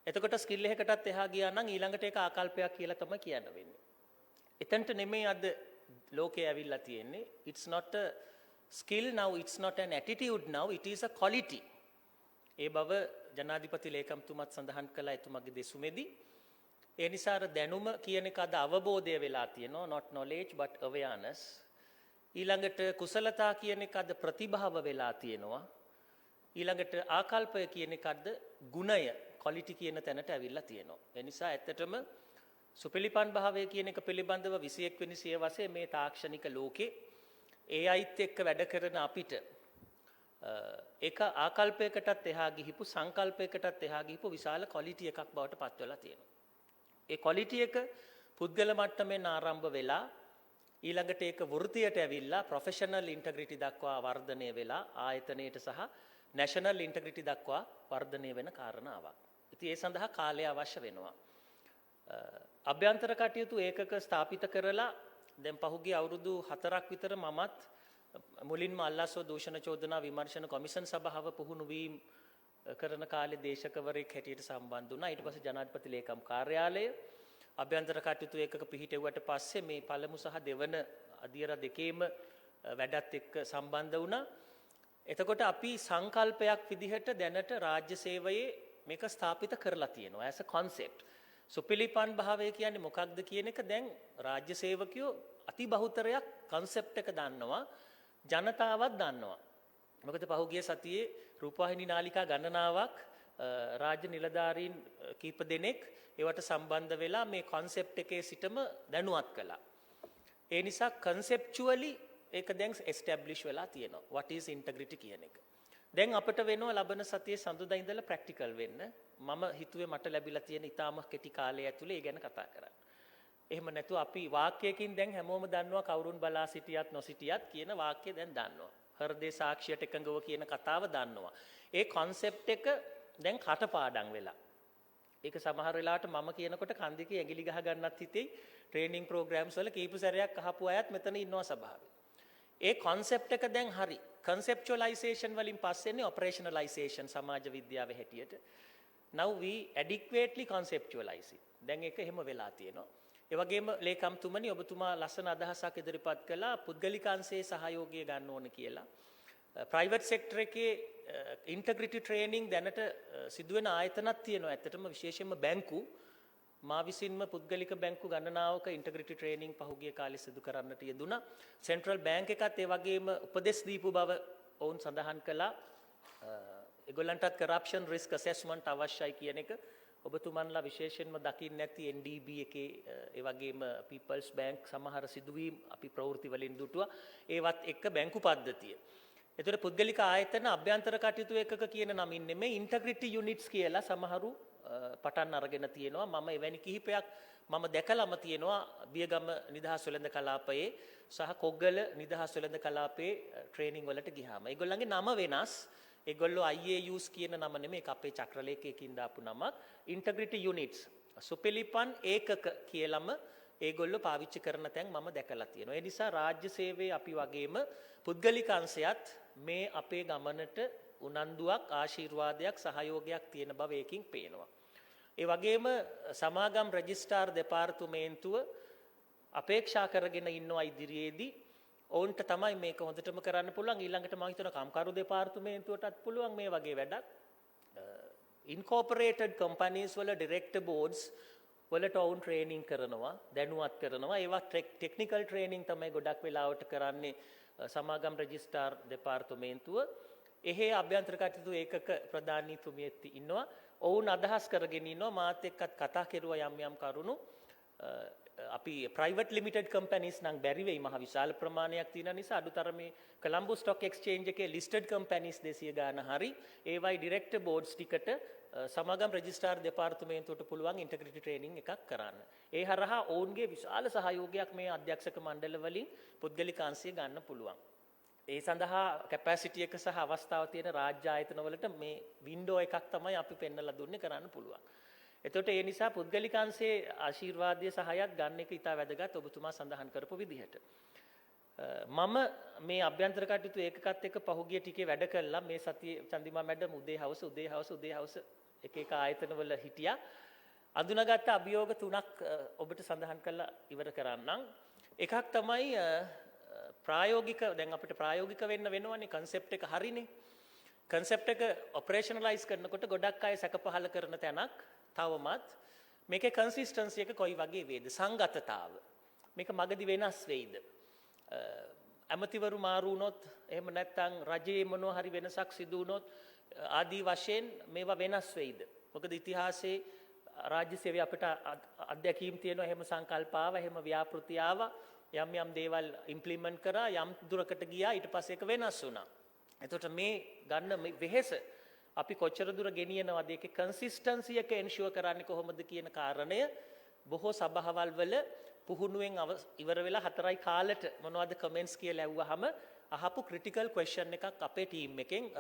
එතකොට ස්කිල් එකකටත් එහා ගියා නම් ඊළඟට ඒක ආකල්පයක් කියලා තමයි කියන්න වෙන්නේ. එතනට නෙමෙයි අද ලෝකේ ඇවිල්ලා තියෙන්නේ. It's not a skill now, it's not an attitude now, it is a quality. ඒ බව ජනාධිපති ලේකම්තුමත් සඳහන් කළා එතුමගේ දෙසුමේදී. ඒ නිසා දැනුම කියන එක අද අවබෝධය වෙලා තියෙනවා, not knowledge but awareness. ඊළඟට කුසලතා කියන එක අද ප්‍රතිභාව වෙලා තියෙනවා. ඊළඟට ආකල්පය කියන එක අද ගුණය, quality කියන තැනට ඇවිල්ලා තියෙනවා. ඒ නිසා ඇත්තටම සුපිලිපන් භාවය කියන එක පිළිබඳව 21 වෙනි සියවසේ මේ තාක්ෂණික ලෝකේ AIත් එක්ක වැඩ කරන අපිට ඒක ආකල්පයකටත් එහා ගිහිපු සංකල්පයකටත් එහා ගිහිපු විශාල quality එකක් බවට පත් වෙලා තියෙනවා. ඒ quality එක පුද්ගල මට්ටමෙන් ආරම්භ වෙලා ඊළඟට ඒක වෘත්තියට ඇවිල්ලා ප්‍රොෆෙෂනල් ඉන්ටග්‍රිටි දක්වා වර්ධනය වෙලා ආයතනයට සහ නැෂනල් ඉන්ටග්‍රිටි දක්වා වර්ධනය වෙන කාරණාවක්. ඉතින් ඒ සඳහා කාලය අවශ්‍ය වෙනවා. අභ්‍යන්තර කටයුතු ඒකක ස්ථාපිත කරලා දැන් පහුගිය අවුරුදු 4ක් විතර මමත් මුලින්ම අල්ලාස්ව දූෂණ චෝදනා විමර්ශන කොමිෂන් සභාව පුහුණු වීම කරන කාලේ දේශකවරයෙක් හැටියට සම්බන්ධ වුණා. ඊට පස්සේ ජනාධිපති ලේකම් කාර්යාලය අභ්‍යන්තර කටයුතු ඒකක පිහිටෙව්වට පස්සේ මේ පළමු සහ දෙවන අධ්‍යයන දෙකේම වැඩත් එක්ක සම්බන්ධ වුණා. එතකොට අපි සංකල්පයක් විදිහට දැනට රාජ්‍ය සේවයේ මේක ස්ථාපිත කරලා තියෙනවා as a concept. සුපිලිපන් භාවය කියන්නේ මොකක්ද කියන එක දැන් රාජ්‍ය සේවකයෝ අති බහුතරයක් concept එක දන්නවා, ජනතාවත් දන්නවා. මොකද පහුගිය සතියේ රූපවාහිනී නාලිකා ගණනාවක් රාජ්‍ය නිලධාරීන් කීප දෙනෙක් ඒවට සම්බන්ධ වෙලා මේ concept එකේ සිටම දැනුවත් කළා. ඒ නිසා conceptually ඒක දැන් establish වෙලා තියෙනවා. what is integrity කියන එක. දැන් අපිට වෙනවා ලබන සතියේ සඳුදා ඉඳලා ප්‍රැක්ටිකල් වෙන්න. මම හිතුවේ මට ලැබිලා තියෙන ඉතාම කෙටි කාලය ඇතුලේ ඒ ගැන කතා කරන්න. එහෙම නැතුව අපි වාක්‍යයකින් දැන් හැමෝම දන්නවා කවුරුන් බලා සිටියත් නොසිටියත් කියන වාක්‍ය දැන් දන්නවා. හෘදේ සාක්ෂියට එකඟව කියන කතාව දන්නවා. ඒ concept එක දැන් කටපාඩම් වෙලා. ඒක සමහර වෙලාවට මම කියනකොට කන්දිකේ ඇඟිලි ගහ ගන්නත් හිතේ ට්‍රේනින් ප්‍රෝග්‍රෑම්ස් වල කීප සැරයක් අහපු අයත් මෙතන ඉන්නවා සභාවේ. ඒ concept එක දැන් හරි. conceptualization වලින් පස්සේනේ operationalization සමාජ විද්‍යාවේ හැටියට. Now we adequately conceptualize it. දැන් ඒක එහෙම වෙලා තියෙනවා. ඒ වගේම ලේකම්තුමනි ඔබතුමා ලස්සන අදහසක් ඉදිරිපත් කළා පුද්ගලිකාංශයේ සහයෝගය ගන්න ඕන කියලා. ප්‍රයිවට් සෙක්ටර් එකේ ඉන්ටග්‍රිටි ට්‍රේනින් දැනට සිදුවෙන ආයතනක් තියෙනවා. ඇත්තටම විශේෂයෙන්ම බැංකු මා විසින්ම පුද්ගලික බැංකු ගණනාවක ඉන්ටග්‍රිටි ට්‍රේනින් පහුගිය කාලේ සිදු කරන්නට යෙදුණා. සෙන්ට්‍රල් බැංක් එකත් ඒ වගේම උපදෙස් දීපු බව ඔවුන් සඳහන් කළා. ඒගොල්ලන්ටත් කරප්ෂන් රිස්ක් ඇසෙස්මන්ට් අවශ්‍යයි කියන එක ඔබතුමන්ලා විශේෂයෙන්ම දකින්න නැති NDB එකේ ඒ වගේම People's Bank සමහර සිදුවීම් අපි ප්‍රවෘත්ති වලින් දුටුවා. ඒවත් එක්ක බැංකු පද්ධතිය. එතකොට පුද්ගලික ආයතන අභ්‍යන්තර කටයුතු එකක කියන නමින් නෙමෙයි ඉන්ටග්‍රිටි යුනිට්ස් කියලා සමහරු පටන් අරගෙන තියෙනවා. මම එවැනි කිහිපයක් මම දැකලාම තියෙනවා බියගම නිදහස් වෙළඳ කලාපයේ සහ කොග්ගල නිදහස් වෙළඳ කලාපයේ ට්‍රේනින් වලට ගියාම. ඒගොල්ලන්ගේ නම වෙනස්. ඒගොල්ලෝ IAUs කියන නම නෙමෙයි ඒක අපේ චක්‍රලේඛයකින් දාපු නමක්. ඉන්ටග්‍රිටි යුනිට්ස් සුපිලිපන් ඒකක කියලාම ඒගොල්ලෝ පාවිච්චි කරන තැන් මම දැකලා තියෙනවා. ඒ නිසා රාජ්‍ය සේවයේ අපි වගේම පුද්ගලික අංශයත් මේ අපේ ගමනට උනන්දුවක් ආශිර්වාදයක් සහයෝගයක් තියෙන බව ඒකින් පේනවා. ඒ වගේම සමාගම් රෙජිස්ට්‍රාර් දෙපාර්තමේන්තුව අපේක්ෂා කරගෙන ඉන්නවා ඉදිරියේදී ඔවුන්ට තමයි මේක හොඳටම කරන්න පුළුවන්. ඊළඟට මම හිතනවා කම්කරු දෙපාර්තමේන්තුවටත් පුළුවන් මේ වගේ වැඩක්. ඉන්කෝපරේටඩ් කම්පැනිස් වල ඩිරෙක්ටර් බෝඩ්ස් වලට ඔවුන් ට්‍රේනින් කරනවා, දැනුවත් කරනවා. ඒවා ටෙක්නිකල් ට්‍රේනින් තමයි ගොඩක් වෙලාවට කරන්නේ සමාගම් රෙජිස්ට්‍රාර් දෙපාර්තමේන්තුව. එහේ අභ්‍යන්තර කටයුතු ඒකක ප්‍රධානීතුමියෙක් ඉන්නවා. ඔවුන් අදහස් කරගෙන ඉන්නවා මාත් එක්කත් කතා කෙරුවා යම් කරුණු. අපි ප්‍රයිවට් ලිමිටඩ් කම්පැනිස් නම් බැරි වෙයි මහ විශාල ප්‍රමාණයක් තියෙන නිසා අඩුතරමේ කොළඹ ස්ටොක් එක්ස්චේන්ජ් එකේ ලිස්ටඩ් කම්පැනිස් 200 ගාන හරි ඒවයි ඩිරෙක්ටර් බෝඩ්ස් ටිකට සමාගම් රෙජිස්ට්‍රාර් දෙපාර්තමේන්තුවට පුළුවන් ඉන්ටග්‍රිටි ට්‍රේනින් එකක් කරන්න. ඒ හරහා ඔවුන්ගේ විශාල සහයෝගයක් මේ අධ්‍යක්ෂක මණ්ඩල වලින් පුද්ගලික අංශය ගන්න පුළුවන්. ඒ සඳහා කැපැසිටි එක සහ අවස්ථාව තියෙන රාජ්‍ය ආයතන වලට මේ වින්ඩෝ එකක් තමයි අපි පෙන්නලා දුන්නේ කරන්න පුළුවන්. එතකොට ඒ නිසා පුද්ගලික අංශයේ ආශිර්වාදයේ සහයත් ගන්න එක ඉතා වැදගත් ඔබතුමා සඳහන් කරපු විදිහට. මම මේ අභ්‍යන්තර කටයුතු ඒකකත් එක්ක පහුගිය ටිකේ වැඩ කළා. මේ සතියේ චන්දිමා මැඩම් උදේ හවස එක ආයතනවල හිටියා. අඳුනගත්ත අභියෝග 3ක් ඔබට සඳහන් කරලා ඉවර කරන්නම්. එකක් තමයි ප්‍රායෝගික දැන් අපිට ප්‍රායෝගික වෙන්න වෙනවනේ concept එක හරිනේ. concept එක operationalize කරනකොට ගොඩක් අය සැක පහල කරන තැනක් තවමත් මේකේ consistency එක කොයි වගේ වේද සංගතතාව. මේක මගදී වෙනස් වෙයිද? ඇමතිවරු මාරු වුණොත් එහෙම නැත්නම් රජයේ මොනවා හරි වෙනසක් සිදු වුණොත් ආදී වශයෙන් මේවා වෙනස් වෙයිද? මොකද ඉතිහාසයේ රාජ්‍ය සේවය අපිට අධ්‍යක්ීම් තියෙනවා එහෙම සංකල්ප ආවා එහෙම ව්‍යාපෘති ආවා යම් දේවල් ඉම්ප්ලිමන්ට් කරා යම් දුරකට ගියා ඊට පස්සේ ඒක වෙනස් වුණා. එතකොට මේ ගන්න මේ වෙහෙස අපි කොච්චර දුර ගෙනියනවද ඒකේ කන්සිස්ටන්සි එක එන්ෂුවර් කරන්නේ කොහොමද කියන කාරණය බොහෝ සභාවල් වල පුහුණුවෙන් ඉවර වෙලා 4යි කාලෙට මොනවද කමෙන්ට්ස් කියලා ඇහුවාම අහපු ක්‍රිටිකල් ක්වෙස්චන් එකක් අපේ ටීම් එකෙන්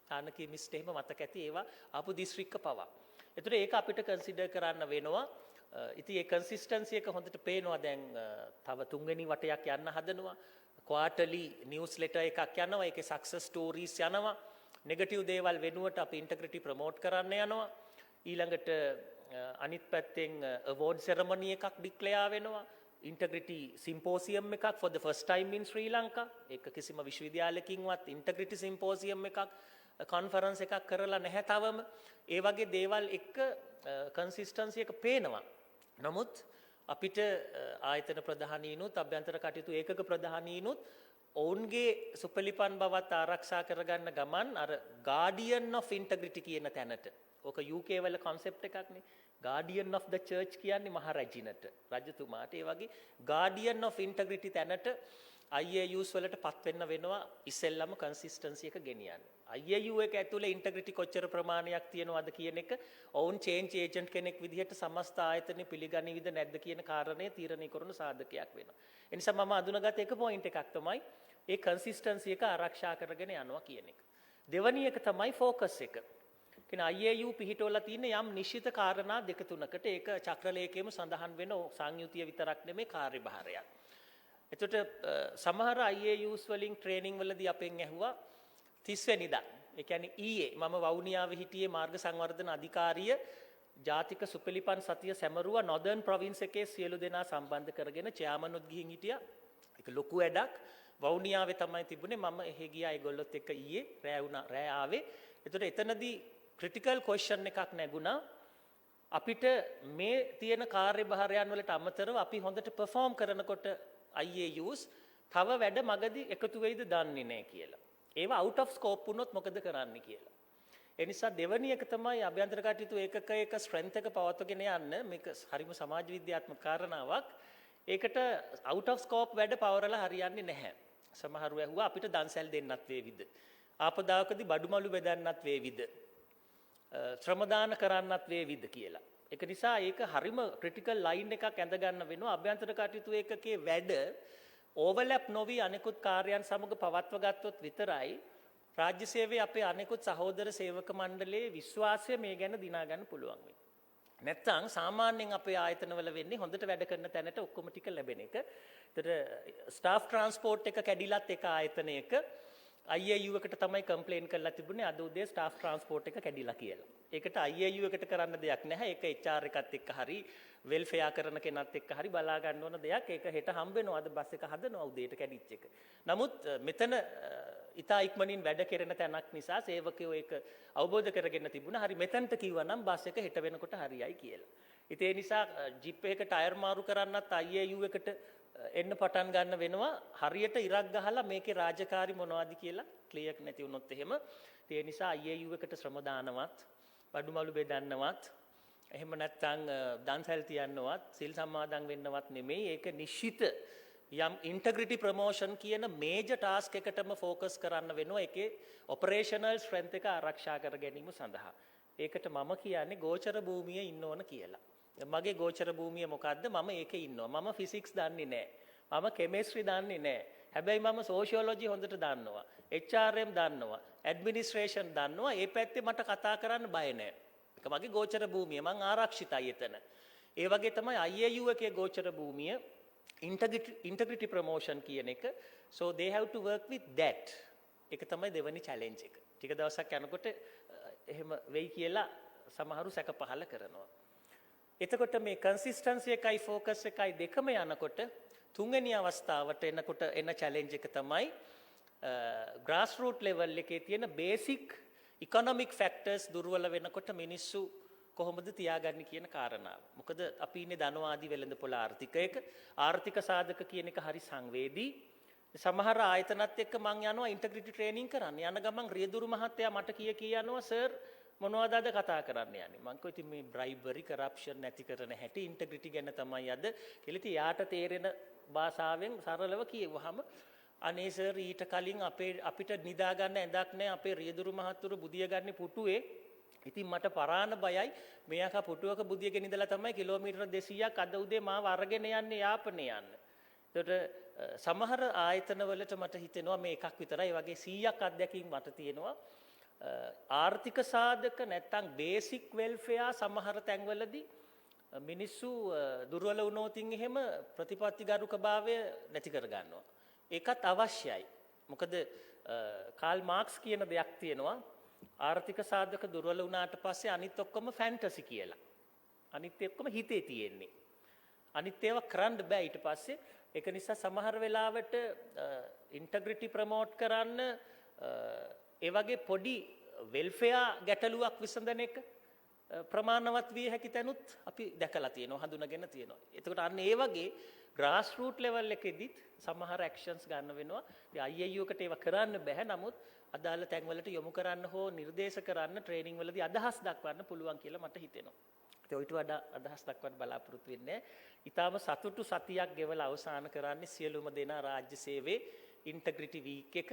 තානකී මිස්ට් එහෙම මතක ඇති ඒවා ආපු දිස්ත්‍රික්ක පවා. ඒතර ඒක අපිට කන්සිඩර් කරන්න වෙනවා. ඉතින් ඒ කන්සිස්ටන්සි එක හොඳට පේනවා දැන් තව 3 වෙනි වටයක් යන්න හදනවා. ක්වාටර්ලි නිවුස් ලෙටර් එකක් යනවා. ඒකේ සක්සස් ස්ටෝරීස් යනවා. නෙගටිව් දේවල් වෙනුවට අපි ඉන්ටග්‍රිටි ප්‍රොමෝට් කරන්න යනවා. ඊළඟට අනිත් පැත්තෙන් අවෝඩ් සෙරමනි එකක් ඩික්ලෙයාර් වෙනවා. ඉන්ටග්‍රිටි සිම්පෝසියම් එකක් for the first time in Sri Lanka. ඒක කිසිම විශ්වවිද්‍යාලයකින්වත් ඉන්ටග්‍රිටි සිම්පෝසියම් එකක් කොන්ෆරන්ස් එකක් කරලා නැහැ තවම. ඒ වගේ දේවල් එක්ක කන්සිස්ටන්සි එක පේනවා. නමුත් අපිට ආයතන ප්‍රධානීනුත් අභ්‍යන්තර කටයුතු ඒකක ප්‍රධානීනුත් ඔවුන්ගේ සුපලිපන් බවත් ආරක්ෂා කරගන්න ගමන් අර ගාඩියන් of integrity කියන තැනට ඕක UK වල concept එකක්නේ guardian of the church කියන්නේ මහ රජිනට රජතුමාට ඒ වගේ guardian of integrity තැනට IAUs වලට පත් වෙන්න වෙනවා ඉස්සෙල්ලම consistency එක ගෙනියන්න. IAU එක ඇතුලේ integrity කොච්චර ප්‍රමාණයක් තියෙනවද කියන එක ඔවුන් change agent කෙනෙක් විදිහට සමස්ත ආයතනෙ පිළිගනිවිද නැද්ද කියන කාරණය තීරණය කරන සාධකයක් වෙනවා. ඒ නිසා මම අඳුනගත් එක point එකක් තමයි ඒ consistency එක ආරක්ෂා කරගෙන යනවා කියන එක. දෙවැනි එක තමයි focus එක. IAU පිහිටවලා තියෙන යම් නිශ්චිත කාරණා දෙක තුනකට ඒක චක්‍රලේඛයේම සඳහන් වෙන සංයුතිය විතරක් නෙමෙයි කාර්යභාරයක්. එතකොට සමහර IAUs වලින් ට්‍රේනින් වලදී අපෙන් ඇහුවා 30 වෙනිදා ඒ කියන්නේ ඊයේ මම වවුනියාවේ හිටියේ මාර්ග සංවර්ධන අධිකාරිය ජාතික සුපිලිපන් සතිය සැමරුවා නොදර්න් ප්‍රොවින්ස් එකේ සියලු දෙනා සම්බන්ධ කරගෙන චෙයාමනුත් ගිහින් හිටියා. ඒක ලොකු වැඩක්. වවුනියාවේ තමයි තිබුණේ. මම එහෙ ගියා ඒගොල්ලොත් එක්ක ඊයේ රෑ ආවේ. ඒතකොට එතනදී ක්‍රිටිකල් ක්වෙස්චන් එකක් නැගුණා. අපිට මේ තියෙන කාර්යභාරයන් වලට අමතරව අපි හොඳට පර්ෆෝම් කරනකොට IAUs තව වැඩ මගදී එකතු වෙයිද දන්නේ නැහැ කියලා. ඒවා out of scope වුණොත් මොකද කරන්න කියලා. ඒ නිසා දෙවැනි එක තමයි අභ්‍යන්තර කටයුතු ඒකක ස්ට්‍රෙන්ත් එක පවත්වාගෙන යන්න. මේක හරිම සමාජ විද්‍යාත්මක කාරණාවක්. ඒකට out of scope වැඩ පවරලා හරියන්නේ නැහැ. සමහරව ඇහුවා අපිට දන්සැල් දෙන්නත් වේවිද? ආපදාවකදී බඩුමලු බෙදන්නත් වේවිද? ශ්‍රමදාන කරන්නත් වේවිද කියලා. ඒක නිසා ඒක හරිම ක්‍රිටිකල් ලයින් එකක් ඇඳ ගන්න වෙනවා. අභ්‍යන්තර කටයුතු ඒකකේ වැඩ ඕවර්ලැප් නොවි අනෙකුත් කාර්යයන් සමග පවත්ව ගත්තොත් විතරයි රාජ්‍ය සේවයේ අපේ අනෙකුත් සහෝදර සේවක මණ්ඩලයේ විශ්වාසය මේ ගැන දිනා ගන්න පුළුවන් වෙයි. නැත්තම් සාමාන්‍යයෙන් අපේ ආයතනවල වෙන්නේ හොඳට වැඩ කරන තැනට ඔක්කොම ටික ලැබෙන එක. ඒතර ස්ටාෆ් ට්‍රාන්ස්පෝර්ට් එක කැඩිලත් එක ආයතනයක IAU එකට තමයි කම්ප්ලේන් කරලා තිබුණේ අද උදේ ස්ටාෆ් ට්‍රාන්ස්පෝර්ට් එක කැඩිලා කියලා. ඒකට IAU එකට කරන්න දෙයක් නැහැ. ඒක HR එකත් එක්ක හරි වෙල්ෆෙයා කරන කෙනත් එක්ක හරි බලා ගන්න ඕන දෙයක්. ඒක හෙට හම්බ වෙනවා. අද බස් එක හදනවා උදේට කැඩිච්ච එක. නමුත් මෙතන ඉතා ඉක්මනින් වැඩ කෙරෙන තැනක් නිසා සේවකයෝ ඒක අවබෝධ කරගෙන තිබුණා. හරි මෙතනට කිව්වනම් බස් එක හෙට වෙනකොට හරියයි කියලා. ඉතින් ඒ නිසා ජිප් එක ටයර් මාරු කරන්නත් IAU එකට එන්න පටන් ගන්න වෙනවා. හරියට ඉරක් ගහලා මේකේ රාජකාරි මොනවද කියලා ක්ලියර් නැති වුණොත් එහෙම. ඒ නිසා IAU එකට ශ්‍රම දානවත්, බඩුමලු බෙදන්නවත්, එහෙම නැත්නම් දන්සැල් තියන්නවත්, සිල් සමාදන් වෙන්නවත් නෙමෙයි. ඒක නිශ්චිත යම් ඉන්ටග්‍රිටි ප්‍රොමෝෂන් කියන මේජර් ටාස්ක් එකටම ફોකස් කරන්න වෙනවා. ඒකේ ඔපරේෂනල් ස්ට්‍රෙන්ත් එක ආරක්ෂා කර ගැනීම සඳහා. ඒකට මම කියන්නේ ගෝචර භූමියේ ඉන්න ඕන කියලා. මගේ ගෝචර භූමිය මොකද්ද? මම ඒකේ ඉන්නවා. මම ෆිසික්ස් දන්නේ නැහැ. මම කෙමිස්ට්‍රි දන්නේ නැහැ. හැබැයි මම සෝෂියොලොජි හොඳට දන්නවා. HRM දන්නවා. ඇඩ්මිනිස්ට්‍රේෂන් දන්නවා. ඒ පැත්තේ මට කතා කරන්න බය නැහැ. ඒක මගේ ගෝචර භූමිය. මං ආරක්ෂිතයි එතන. ඒ වගේ තමයි IAU එකේ ගෝචර භූමිය integrity promotion කියන එක. So they have to work with that. ඒක තමයි දෙවෙනි challenge එක. ටික දවසක් යනකොට එහෙම වෙයි කියලා සමහරු සැක පහල කරනවා. එතකොට මේ consistency එකයි focus එකයි දෙකම යනකොට තුන්වෙනි අවස්ථාවට එනකොට එන challenge එක තමයි grassroots level එකේ තියෙන basic economic factors දුර්වල වෙනකොට මිනිස්සු කොහොමද තියාගන්නේ කියන කාරණාව. මොකද අපි ඉන්නේ ධනවාදී වෙළඳපොළ ආර්ථිකයක. ආර්ථික සාධක කියන එක හරි සංවේදී. සමහර ආයතනත් එක්ක මං යනවා ඉන්ටග්‍රිටි ට්‍රේනින් කරන්න. යන ගමන් රියදුරු මහත්තයා මට කියනවා සර් මොනවද අද කතා කරන්න යන්නේ. මං කිව්වා ඉතින් මේ බ්‍රයිබරි කරප්ෂන් නැති කරන හැටි ඉන්ටග්‍රිටි ගැන තමයි අද කියලා. ඉතින් යාට තේරෙන භාෂාවෙන් සරලව කියෙව්වහම අනේ සර් ඊට කලින් අපිට නිදා ගන්න ඇඳක් නැහැ. අපේ රියදුරු මහත්තුරු බුදිය ගන්න පුටුවේ. ඉතින් මට පරාණ බයයි. මෙයාක පුටුවක බුදියගෙන ඉඳලා තමයි කිලෝමීටර 200ක් අද උදේ මාව අරගෙන යන්නේ යාපනයේ යන්න. ඒකට සමහර ආයතනවලට මට හිතෙනවා මේ එකක් විතරයි. ඒ වගේ 100ක් අත්දැකීම් මට තියෙනවා. ආර්ථික සාධක නැත්තම් බේසික් වෙල්ෆෙයා සමහර තැන්වලදී මිනිස්සු දුර්වල වුණොතින් එහෙම ප්‍රතිපත්තිගරුකභාවය නැති කර ගන්නවා. ඒකත් අවශ්‍යයි. මොකද කාල් මාක්ස් කියන දෙයක් තියෙනවා. ආර්ථික සාධක දුර්වල වුණාට පස්සේ අනිත් ඔක්කොම ෆැන්ටසි කියලා. අනිත් ඔක්කොම හිතේ තියෙන්නේ. අනිත් ඒවා කරන්න බෑ ඊට පස්සේ. ඒක නිසා සමහර වෙලාවට ඉන්ටග්‍රිටි ප්‍රොමෝට් කරන්න ඒ වගේ පොඩි වෙල්ෆෙයා ගැටලුවක් විසඳන එක ප්‍රමාණවත් විය හැකි තැනුත් අපි දැකලා තියෙනවා, හඳුනාගෙන තියෙනවා. එතකොට අන්න ඒ වගේ ග්‍රාස් රූට් ලෙවල් එකෙදිත් සමහර ඇක්ෂන්ස් ගන්න වෙනවා. ඉතින් IAU එකට ඒවා කරන්න බෑ. නමුත් අදාළ තැන්වලට යොමු කරන්න හෝ නිර්දේශ කරන්න ට්‍රේනින් වලදී අදහස් දක්වන්න පුළුවන් කියලා මට හිතෙනවා. ඒ ඊට වඩා අදහස් දක්වන්න බලාපොරොත්තු වෙන්නේ. ඊටාම සතුටු සතියක් ගෙවලා අවසන් කරන්නේ සියලුම දෙනා රාජ්‍ය සේවයේ ඉන්ටග්‍රිටි වීක් එක.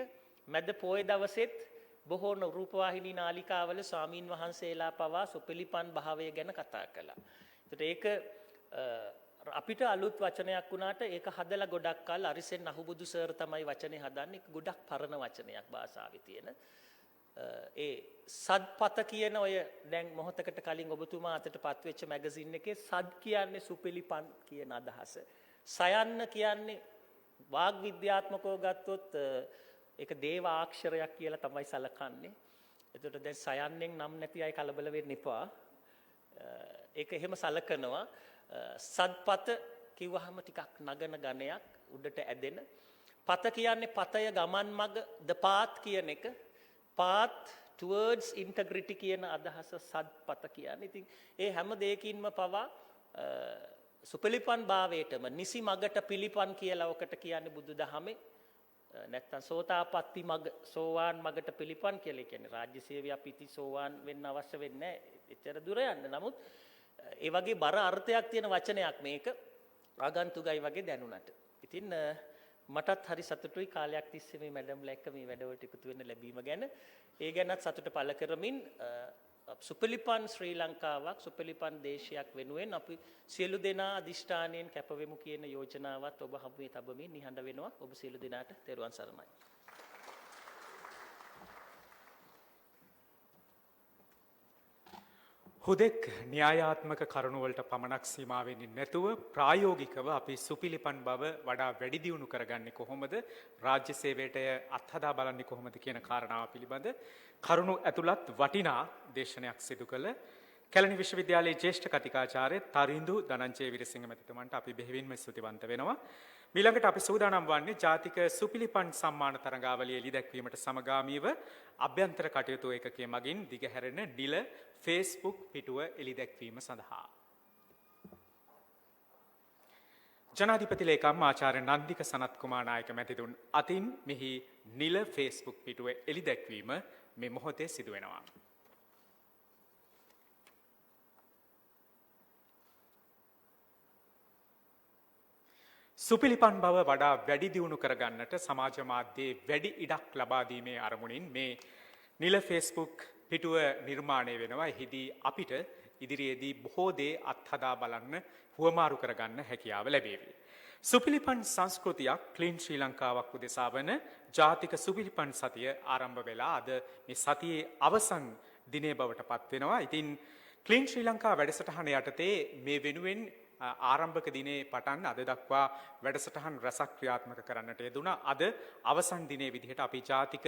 මැද පොයේ දවසෙත් බොහෝ රූපවාහිනී නාලිකාවල ස්වාමීන් වහන්සේලා පවා සුපිලිපන් භාවය ගැන කතා කළා. ඒකට ඒක අපිට අලුත් වචනයක් වුණාට ඒක හදලා ගොඩක් කල් අරිසෙන් අහුබුදු සර් තමයි වචනේ හදන්නේ. ගොඩක් පරණ වචනයක් භාෂාවේ තියෙන. ඒ සද්පත කියන ඔය දැන් මොහොතකට කලින් ඔබතුමා අතටපත් වෙච්ච මැගසින් එකේ සද් කියන්නේ සුපිලිපන් කියන අදහස. සයන්න කියන්නේ වාග් විද්‍යාත්මකව ගත්තොත් ඒක දේව ආක්ෂරයක් කියලා තමයි සලකන්නේ. එතකොට දැන් සයන්නෙන් නම් නැති අය කලබල වෙන්න එපා. ඒක එහෙම සලකනවා. සද්පත කිව්වහම ටිකක් නගන ගණයක් උඩට ඇදෙන. පත කියන්නේ පතය ගමන් මඟ the path කියන එක. path towards integrity කියන අදහස සද්පත කියන්නේ. ඉතින් ඒ හැම දෙයකින්ම පවා සුපලිපන් භාවයටම නිසි මගට පිළිපන් කියලා ඔකට කියන්නේ බුදුදහමේ. නැත්තම් සෝතාපට්ටි මග සෝවාන් මගට පිළිපන් කියලා කියන්නේ රාජ්‍ය සේවය අපි ඉති සෝවාන් වෙන්න අවශ්‍ය වෙන්නේ නැහැ. එච්චර දුර යන්න. නමුත් ඒ වගේ බර අර්ථයක් තියෙන වචනයක් මේක ආගන්තුකයි වගේ දැනුණට. ඉතින් මටත් හරි සතුටුයි කාලයක් තිස්සේ මේ මැඩම්ලා එක්ක මේ වැඩවලට එකතු වෙන්න ලැබීම ගැන. ඒ ගැනත් සතුට පළ කරමින් සුපලිපන් ශ්‍රී ලංකාවක් සුපලිපන් දේශයක් වෙනුවෙන් අපි සියලු දෙනා අදිෂ්ඨානයෙන් කැපවෙමු කියන යෝජනාවත් ඔබ හමුවේ තබමින් නිහඬ වෙනවා. ඔබ සියලු දෙනාට තෙරුවන් සරණයි. හුදෙක් න්‍යායාත්මක කරුණුවලට පමණක් සීමා වෙන්නේ නැතුව ප්‍රායෝගිකව අපි සුපිලිපන් බව වඩා වැඩි දියුණු කරගන්නේ කොහොමද? රාජ්‍ය සේවයට අත්හදා බලන්නේ කොහොමද කියන කාරණාව පිළිබඳ කරුණු ඇතුළත් වටිනා දේශනයක් සිදු කළ කැලණි විශ්වවිද්‍යාලයේ ජ්‍යෙෂ්ඨ කතිකාචාර්ය තරිඳු ධනංජය විරසිංහ මැතිතුමන්ට අපි බෙහෙවින්ම ස්තුතිවන්ත වෙනවා. ඊළඟට අපි සූදානම් වන්නේ ජාතික සුපිලිපන් සම්මාන තරඟාවලිය එළි දැක්වීමට සමගාමීව අභ්‍යන්තර කටයුතු ඒකකයේ මගින් දිගහැරෙන නිල Facebook පිටුව එළි දැක්වීම සඳහා. ජනාධිපති ලේකම් ආචාර්ය නන්දික සනත් කුමාර නායක මැතිතුන් අතින් මෙහි නිල Facebook පිටුව එළි දැක්වීම මේ මොහොතේ සිදු වෙනවා. සුපිලිපන් බව වඩා වැඩි දියුණු කරගන්නට සමාජ මාධ්‍යයේ වැඩි ඉඩක් ලබා දීමේ අරමුණින් මේ නිල Facebook පිටුව නිර්මාණය වෙනවා. එහිදී අපිට ඉදිරියේදී බොහෝ දේ අත්හදා බලන්න හුවමාරු කරගන්න හැකියාව ලැබේවි. සුපිලිපන් සංස්කෘතියක් ක්ලීන් ශ්‍රී ලංකාවක් උදෙසා වන ජාතික සුපිලිපන් සතිය ආරම්භ වෙලා අද මේ සතියේ අවසන් දිනේ බවට පත් වෙනවා. ඉතින් ක්ලීන් ශ්‍රී ලංකා වැඩසටහන යටතේ මේ වෙනුවෙන් ආරම්භක දිනේ පටන් අද දක්වා වැඩසටහන් රැසක් ක්‍රියාත්මක කරන්නට යෙදුණා. අද අවසන් දිනේ විදිහට අපි ජාතික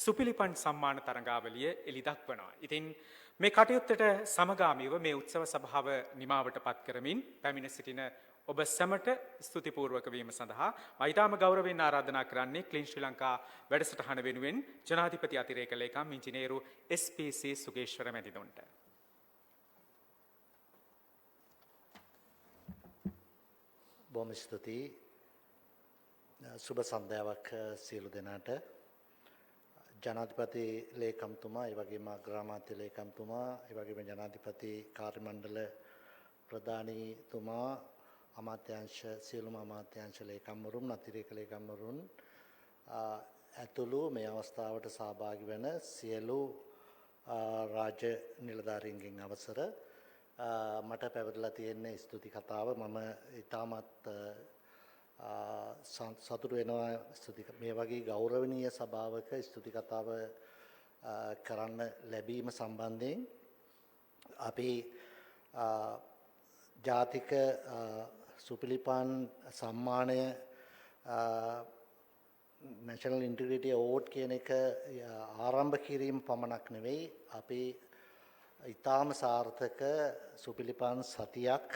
සුපිලිපන් සම්මාන තරඟාවලිය එළි දක්වනවා. ඉතින් මේ කටයුත්තට සමගාමීව මේ උත්සව සභාව නිමාවට පත් කරමින් පැමිණ සිටින ඔබ සැමට ස්තුතිපූර්වක වීම සඳහා මම ඊටම ගෞරවයෙන් ආරාධනා කරන්නේ ක්ලීන් ශ්‍රී ලංකා වැඩසටහන වෙනුවෙන් ජනාධිපති අතිරේක ලේකම් ඉංජිනේරු SPC සුගේශ්වර මැතිතුන්ට. බොහොම ස්තුතියි. සුබ සන්ධ්‍යාවක් සියලු දෙනාට. ජනාධිපති ලේකම්තුමා, ඒ වගේම අග්‍රාමාත්‍ය ලේකම්තුමා, ඒ වගේම ජනාධිපති කාර්ය මණ්ඩල ප්‍රධානීතුමා, අමාත්‍යාංශ සියලුම අමාත්‍යාංශ ලේකම්වරුන්, අතිරේක ලේකම්වරුන් ඇතුළු මේ අවස්ථාවට සහභාගී වන සියලු රාජ්‍ය නිලධාරීන්ගෙන් අවසර මට පැවරලා තියෙන ස්තුති කතාව මම ඉතාමත් සතුටු වෙනවා. මේ වගේ ගෞරවනීය සභාවක ස්තුති කතාව කරන්න ලැබීම සම්බන්ධයෙන් අපි ජාතික සුපිලිපන් සම්මානය National Integrity Award කියන එක ආරම්භ කිරීම පමණක් නෙවෙයි, අපි ඉතාම සාර්ථක සුපිලිපන් සතියක්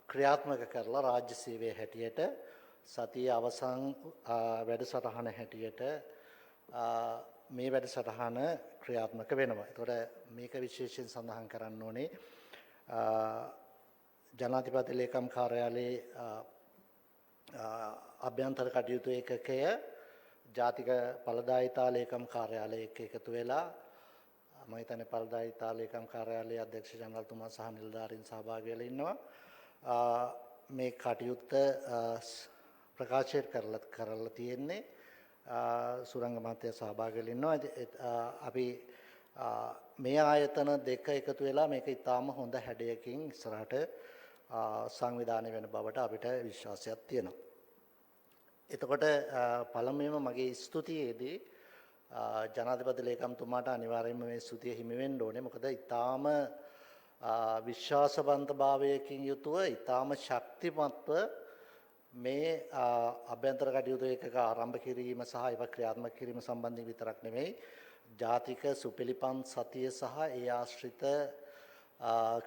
ක්‍රියාත්මක කරලා රාජ්‍ය සේවයේ හැටියට සතිය අවසන් වැඩසටහන හැටියට මේ වැඩසටහන ක්‍රියාත්මක වෙනවා. ඒතකොට මේක විශේෂයෙන් සඳහන් කරන්න ඕනේ ජනාධිපති ලේකම් කාර්යාලයේ අභ්‍යන්තර කටයුතු ඒකකය ජාතික ඵලදායිතා ලේකම් කාර්යාලය එක්ක එකතු වෙලා මම හිතන්නේ ඵලදායිතා ලේකම් කාර්යාලයේ අධ්‍යක්ෂ ජනරල්තුමා සහ නිලධාරීන් සහභාගී වෙලා ඉන්නවා. මේ කටයුත්ත ප්‍රකාශය කරලා තියෙන්නේ සුරංග මහත්තයා සහභාගී වෙලා ඉන්නවා. අපි මේ ආයතන දෙක එකතු වෙලා මේක ඉතාම හොඳ හැඩයකින් ඉස්සරහට සංවිධානය වෙන බවට අපිට විශ්වාසයක් තියෙනවා. එතකොට පළමුවෙන්ම මගේ ස්තුතියේදී ජනාධිපති ලේකම්තුමාට අනිවාර්යයෙන්ම මේ ස්තුතිය හිමි වෙන්න ඕනේ. මොකද ඉතාම විශ්වාසවන්ත භාවයකින් යුතුව ඉතාම ශක්තිමත්ව මේ අභ්‍යන්තර කටයුතු එකක ආරම්භ කිරීම සහ ඒව ක්‍රියාත්මක කිරීම සම්බන්ධයෙන් විතරක් නෙමෙයි ජාතික සුපිලිපන් සතිය සහ ඒ ආශ්‍රිත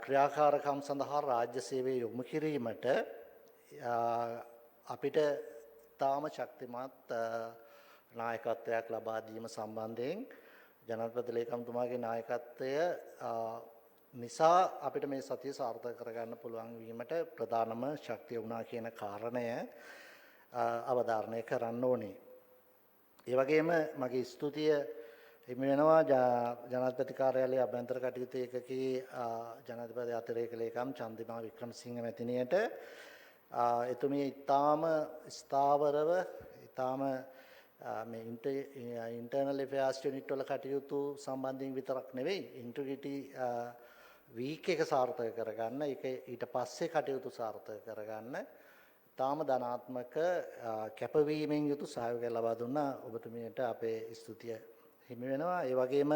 ක්‍රියාකාරකම් සඳහා රාජ්‍ය සේවය යොමු කිරීමට අපිට තාම ශක්තිමත් නායකත්වයක් ලබා දීම සම්බන්ධයෙන් ජනාධිපති ලේකම්තුමාගේ නායකත්වය නිසා අපිට මේ සතිය සාර්ථක කරගන්න පුළුවන් වීමට ප්‍රධානම ශක්තිය වුණා කියන කාරණය අවධාරණය කරන්න ඕනේ. ඒ වගේම මගේ ස්තුතිය හිමි වෙනවා ජනාධිපති කාර්යාලයේ අභ්‍යන්තර කටයුතු ඒකකයේ ජනාධිපති අතිරේක ලේකම් චන්දිමා වික්‍රමසිංහ මැතිණියට එතුමිය ඊටාම ස්ථාවරව ඊටාම මේ ඉන්ටර්නල් ඇෆෙයාර්ස් යුනිට් වල කටයුතු සම්බන්ධයෙන් විතරක් නෙවෙයි ඉන්ටිග්‍රිටි වීක් එක සාර්ථක කරගන්න ඒක ඊට පස්සේ කටයුතු සාර්ථක කරගන්න ඊටාම ධනාත්මක කැපවීමෙන් යුතු සහයෝගය ලබා දුන්නා ඔබතුමියට අපේ ස්තුතිය හිමි වෙනවා. ඒ වගේම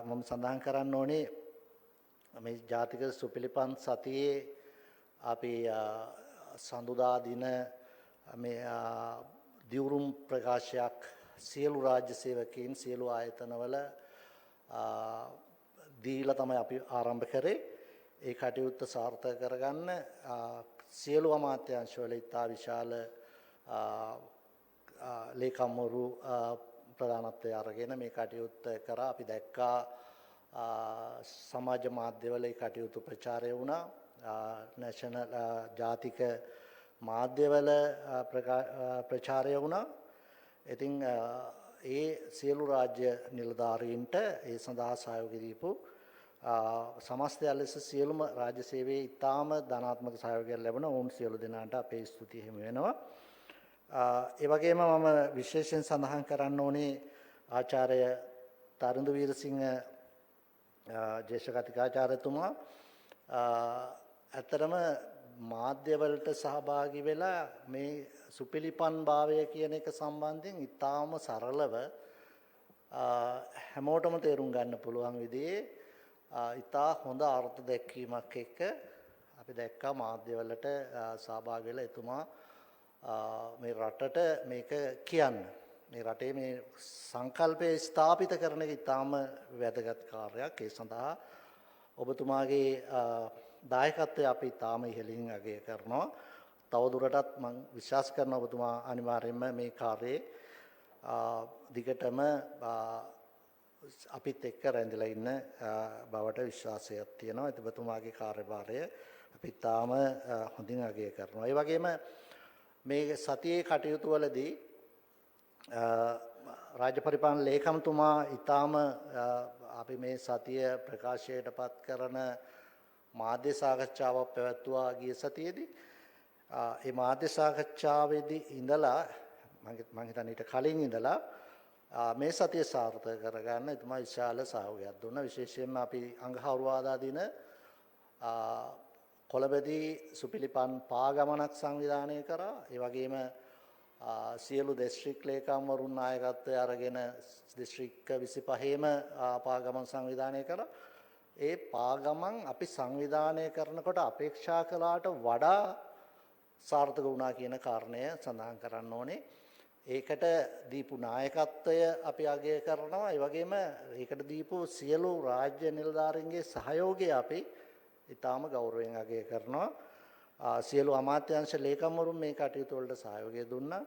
මම සඳහන් කරන්න ඕනේ මේ ජාතික සුපිලිපන් සතියේ අපි සඳුදා දින මේ දියුරුම් ප්‍රකාශයක් සියලු රාජ්‍ය සේවකයන් සියලු ආයතනවල දීලා තමයි අපි ආරම්භ කරේ. ඒ කටයුත්ත සාර්ථක කරගන්න සියලු අමාත්‍යාංශවල ඉතා විශාල ලේකම්වරු ප්‍රධානත්වය අරගෙන මේ කටයුත්ත කරා. අපි දැක්කා සමාජ මාධ්‍යවල ඒ කටයුතු ප්‍රචාරය වුණා. නැෂනල් ජාතික මාධ්‍යවල ප්‍රචාරය වුණා. ඉතින් ඒ සියලු රාජ්‍ය නිලධාරීන්ට ඒ සඳහා සහයෝගය දීපු සමස්තය ලෙස සියලුම රාජ්‍ය සේවයේ ඉතාම ධනාත්මක සහයෝගයක් ලැබුණ ඔවුන් සියලු දෙනාට අපේ ස්තුතිය හිමි වෙනවා. ඒ වගේම මම විශේෂයෙන් සඳහන් කරන්න ඕනේ ආචාර්ය තරුණ වීරසිංහ ජ්‍යෙෂ්ඨ කතිකාචාර්යතුමා ඇත්තටම මාධ්‍යවලට සහභාගී වෙලා මේ සුපිලිපන් භාවය කියන එක සම්බන්ධයෙන් ඉතාම සරලව හැමෝටම තේරුම් ගන්න පුළුවන් විදිහේ ඉතා හොඳ අර්ථ දැක්වීමක් එක්ක අපි දැක්කා මාධ්‍යවලට සහභාගී වෙලා එතුමා මේ රටට මේක කියන්න මේ රටේ මේ සංකල්පය ස්ථාපිත කරන එක ඉතාම වැදගත් කාර්යයක්. ඒ සඳහා ඔබතුමාගේ දායකත්වය අපි තාම ඉහළින් අගය කරනවා. තවදුරටත් මම විශ්වාස කරනවා ඔබතුමා අනිවාර්යයෙන්ම මේ කාර්යයේ දිගටම අපිත් එක්ක රැඳිලා ඉන්න බවට විශ්වාසයක් තියෙනවා. ඔබතුමාගේ කාර්යභාරය අපි තාම හොඳින් අගය කරනවා. ඒ වගේම මේ සතියේ කටයුතු වලදී රාජ්‍ය පරිපාලන ලේකම්තුමා ඊටාම අපි මේ සතිය ප්‍රකාශයටපත් කරන මාධ්‍ය සාකච්ඡාවක් පැවැත්වුවා ගිය සතියේදී. ඒ මාධ්‍ය සාකච්ඡාවේදී ඉඳලා මම හිතන්නේ ඊට කලින් ඉඳලා මේ සතිය සාර්ථක කරගන්න එතුමා විශාල සහයෝගයක් දුන්නා. විශේෂයෙන්ම අපි අඟහරුවාදා දින කොළඹදී සුපිලිපන් පාගමනක් සංවිධානය කරා. ඒ වගේම සියලු දිස්ත්‍රික් ලේකම්වරුන් නායකත්වය අරගෙන දිස්ත්‍රික් 25ම පාගමන් සංවිධානය කරා. ඒ පාගමන් අපි සංවිධානය කරනකොට අපේක්ෂා කළාට වඩා සාර්ථක වුණා කියන කාරණය සඳහන් කරන්න ඕනේ. ඒකට දීපු නායකත්වය අපි අගය කරනවා. ඒ වගේම ඒකට දීපු සියලු රාජ්‍ය නිලධාරීන්ගේ සහයෝගය අපි ඊටාම ගෞරවයෙන් අගය කරනවා. සියලු අමාත්‍යාංශ ලේකම්වරුන් මේ කටයුතු වලට සහයෝගය දුන්නා.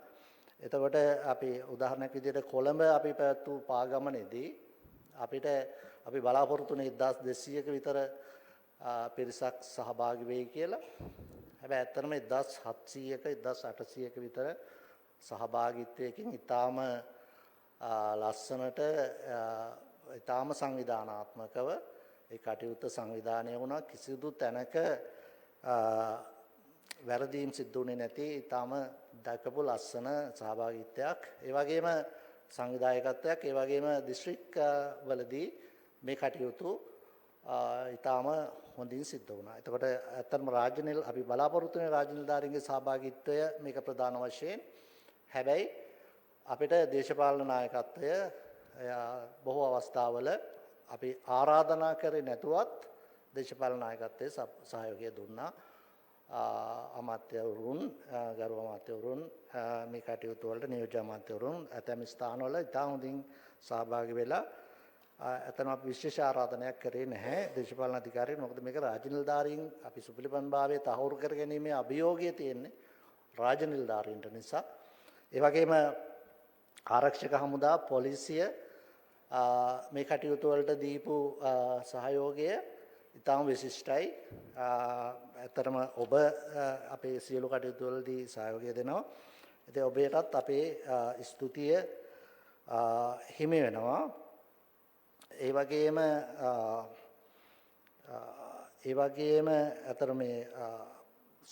එතකොට අපි උදාහරණයක් විදිහට කොළඹ අපි පැවැත්වූ පාගමනේදී අපි බලාපොරොත්තු වෙන 1200ක විතර පිරිසක් සහභාගී වෙයි කියලා. හැබැයි ඇත්තටම 1700ක 1800ක විතර සහභාගීත්වයකින් ඊටාම ලස්සනට ඊටාම සංවිධානාත්මකව ඒ කටයුත්ත සංවිධානය වුණා. කිසිදු තැනක වැරදීම් සිද්ධ වුණේ නැති ඊටාම දැකපු ලස්සන සහභාගීත්වයක්. ඒ වගේම සංවිධායකත්වයක්. ඒ වගේම දිස්ත්‍රික් වලදී මේ කටයුතු ඊටාම හොඳින් සිද්ධ වුණා. එතකොට ඇත්තටම අපි බලාපොරොත්තු වෙන රාජ්‍ය නිලධාරීන්ගේ සහභාගීත්වය මේක ප්‍රධාන වශයෙන්. හැබැයි අපිට දේශපාලන නායකත්වය බොහෝ අවස්ථාවල අපි ආරාධනා කරේ නැතුවත් දේශපාලන නායකත්වයේ සහයෝගය දුන්නා. අමාත්‍යවරුන් ගරු අමාත්‍යවරුන් මේ කටයුතු වලට නියෝජ්‍ය අමාත්‍යවරුන් ඇතැම් ස්ථානවල ඉතා හොඳින් සහභාගී වෙලා ඇතන අපි විශේෂ ආරාධනයක් කරේ නැහැ දේශපාලන අධිකාරියන්. මොකද මේක රාජ්‍ය නිලධාරීන් අපි සුපිලිපන්භාවය තහවුරු කර ගැනීමේ අභියෝගය තියෙන්නේ රාජ්‍ය නිලධාරීන්ට නිසා. ඒ වගේම ආරක්ෂක හමුදා පොලිසිය මේ කටයුතු වලට දීපු සහයෝගය ඉතාම විශිෂ්ටයි. ඇත්තටම ඔබ අපේ සියලු කටයුතු වලදී සහයෝගය දෙනවා. ඉතින් ඔබටත් අපේ ස්තුතිය හිමි වෙනවා. ඒ වගේම අතර මේ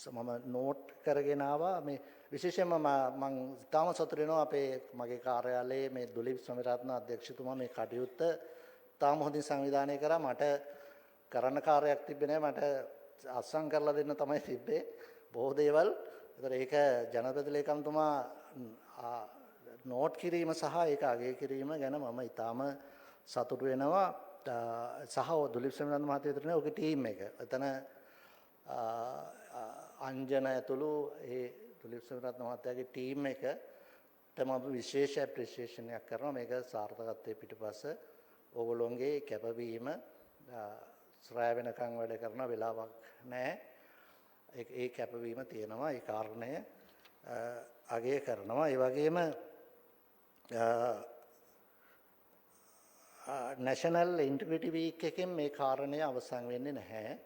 මම නෝට් කරගෙන ආවා මේ විශේෂයෙන්ම මම ඉතාම සතුටු වෙනවා අපේ මගේ කාර්යාලයේ මේ දුලිප් සමිරත්න අධ්‍යක්ෂතුමා මේ කටයුත්ත ඉතාම හොඳින් සංවිධානය කරා. මට කරන්න කාර්යයක් තිබ්බේ නැහැ. මට අත්සන් කරලා දෙන්න තමයි තිබ්බේ බොහෝ දේවල්. ඒතර ඒක ජනපති ලේකම්තුමා නෝට් කිරීම සහ ඒක අගය කිරීම ගැන මම ඉතාම සතුටු වෙනවා. සහ දුලිප් සමිරත්න මහත්තයා විතරනේ ඔගේ ටීම් එක. එතන අංජන ඇතුළු ඒ දුලිප් සමිරත්න මහත්තයාගේ ටීම් එකට මම විශේෂ ඇප්‍රීසියේෂන් එකක් කරනවා. මේක සාර්ථකත්වයේ පිටුපස ඕගොල්ලෝගේ කැපවීම ශ්‍රාය වෙනකන් වැඩ කරන වෙලාවක් නැහැ. ඒ කැපවීම තියෙනවා. ඒ කාරණය අගය කරනවා. ඒ වගේම නැෂනල් ඉන්ටිග්‍රිටි වීක් එකෙන් මේ කාරණය අවසන් වෙන්නේ නැහැ.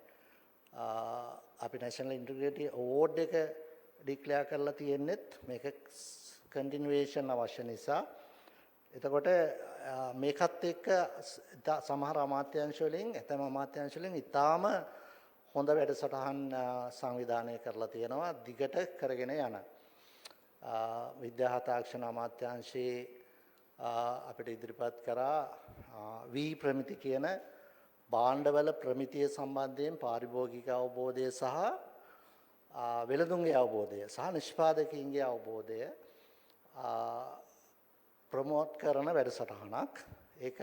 අපි නැෂනල් ඉන්ටිග්‍රිටි අවෝඩ් එක ඩික්ලෙයාර් කරලා තියෙන්නෙත් මේක කන්ටිනියුේෂන් අවශ්‍ය නිසා. එතකොට මේකත් එක්ක සමහර අමාත්‍යාංශ වලින් ඇතම අමාත්‍යාංශ වලින් ඉතාම හොඳ වැඩසටහන් සංවිධානය කරලා තියෙනවා දිගට කරගෙන යන. විද්‍යා තාක්ෂණ අමාත්‍යාංශයේ අපිට ඉදිරිපත් කරා වී ප්‍රමිති කියන භාණ්ඩවල ප්‍රමිතිය සම්බන්ධයෙන් පාරිභෝගික අවබෝධය සහ වෙළඳුන්ගේ අවබෝධය සහ නිෂ්පාදකීන්ගේ අවබෝධය ප්‍රමෝට් කරන වැඩසටහනක්. ඒක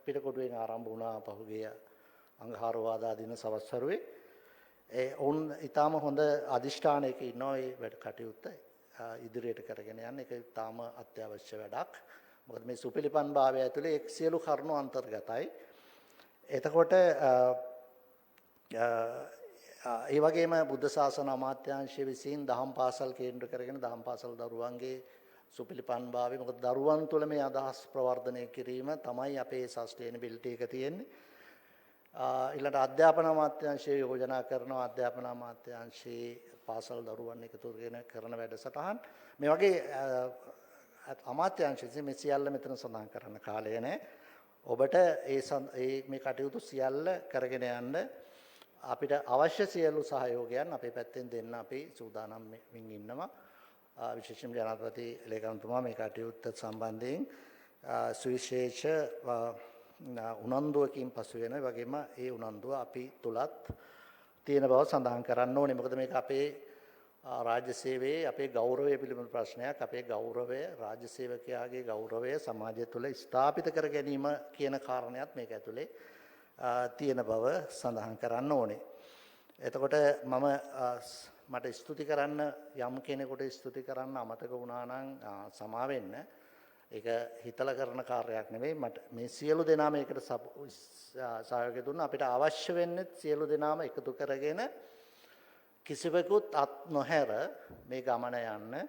පිටකොටුවෙන් ආරම්භ වුණා පහුගිය අඟහරුවාදා දින සවස්වරුවේ. ඔවුන් ඊටාම හොඳ අදිෂ්ඨානයක ඉන්නවා මේ වැඩ කටයුත්ත ඉදිරියට කරගෙන යන්න. ඒක ඊටාම අත්‍යවශ්‍ය වැඩක්. මොකද මේ සුපිලිපන් භාවය ඇතුලේ එක් සියලු කරුණු අන්තර්ගතයි. එතකොට ඒ වගේම බුද්ධ ශාසන අමාත්‍යාංශය විසින් දහම් පාසල් කේන්ද්‍ර කරගෙන දහම් පාසල් දරුවන්ගේ සුපිලිපන් භාවය, මොකද දරුවන් තුළ මේ අදහස් ප්‍රවර්ධනය කිරීම තමයි අපේ සස්ටේනබිලිටි එක තියෙන්නේ. ඊළඟට අධ්‍යාපන අමාත්‍යාංශය යෝජනා කරනවා අධ්‍යාපන අමාත්‍යාංශයේ පාසල් දරුවන් එකතු කරන වැඩසටහන්. මේ වගේ අමාත්‍යාංශයෙන් මේ සියල්ල මෙතන සඳහන් කරන්න කාලය නැහැ. ඔබට මේ කටයුතු සියල්ල කරගෙන යන්න අපිට අවශ්‍ය සියලු සහයෝගයන් අපේ පැත්තෙන් දෙන්න අපි සූදානම් වෙමින් ඉන්නවා. විශේෂයෙන්ම ජනාධිපති ලේකම්තුමා මේ කටයුත්ත සම්බන්ධයෙන් සුවිශේෂ උනන්දුවකින් පසු වෙන වගේම ඒ උනන්දුව අපි තුලත් තියෙන බව සඳහන් කරන්න ඕනේ. මොකද මේක අපේ රාජ්‍ය සේවයේ අපේ ගෞරවය පිළිබඳ ප්‍රශ්නයක්. අපේ ගෞරවය, රාජ්‍ය සේවකයාගේ ගෞරවය සමාජය තුළ ස්ථාපිත කර ගැනීම කියන කාරණයක් මේක ඇතුලේ තියෙන බව සඳහන් කරන්න ඕනේ. එතකොට මට ස්තුති කරන්න යම් කෙනෙකුට ස්තුති කරන්න අමතක වුණා නම් සමා වෙන්න. ඒක හිතලා කරන කාර්යයක් නෙවෙයි. මට මේ සියලු දෙනා මේකට සහයෝගය දුන්නා. අපිට අවශ්‍ය වෙන්නේ සියලු දෙනාම එකතු කරගෙන කිසිවෙකුත් අත් නොහැර මේ ගමන යන්න.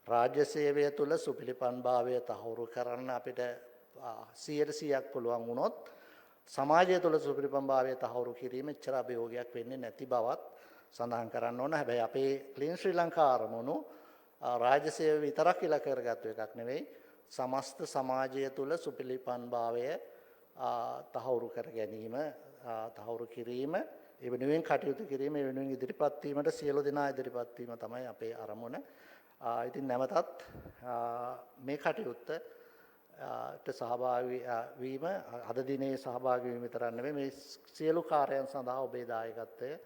රාජ්‍ය සේවය තුළ සුපිලිපන්භාවය තහවුරු කරන්න අපිට 100% පුළුවන් වුණොත් සමාජය තුළ සුපිලිපන්භාවය තහවුරු කිරීම එච්චර අභියෝගයක් වෙන්නේ නැති බවත් සඳහන් කරන්න ඕන. හැබැයි අපේ ක්ලීන් ශ්‍රී ලංකා අරමුණු රාජ්‍ය සේවය විතරක් ඉලක්ක කරගත්තු එකක් නෙවෙයි. සමස්ත සමාජය තුළ සුපිලිපන්භාවය තහවුරු කර ගැනීම, තහවුරු කිරීම, ඒ වෙනුවෙන් කටයුතු කිරීම, ඒ වෙනුවෙන් ඉදිරිපත් වීමට සියලු දෙනා ඉදිරිපත් වීම තමයි අපේ අරමුණ. ඉතින් නැවතත් මේ කටයුත්ත සහභාගී වීම අද දිනේ සහභාගී වීම විතරක් නෙවෙයි මේ සියලු කාර්යයන් සඳහා ඔබේ දායකත්වය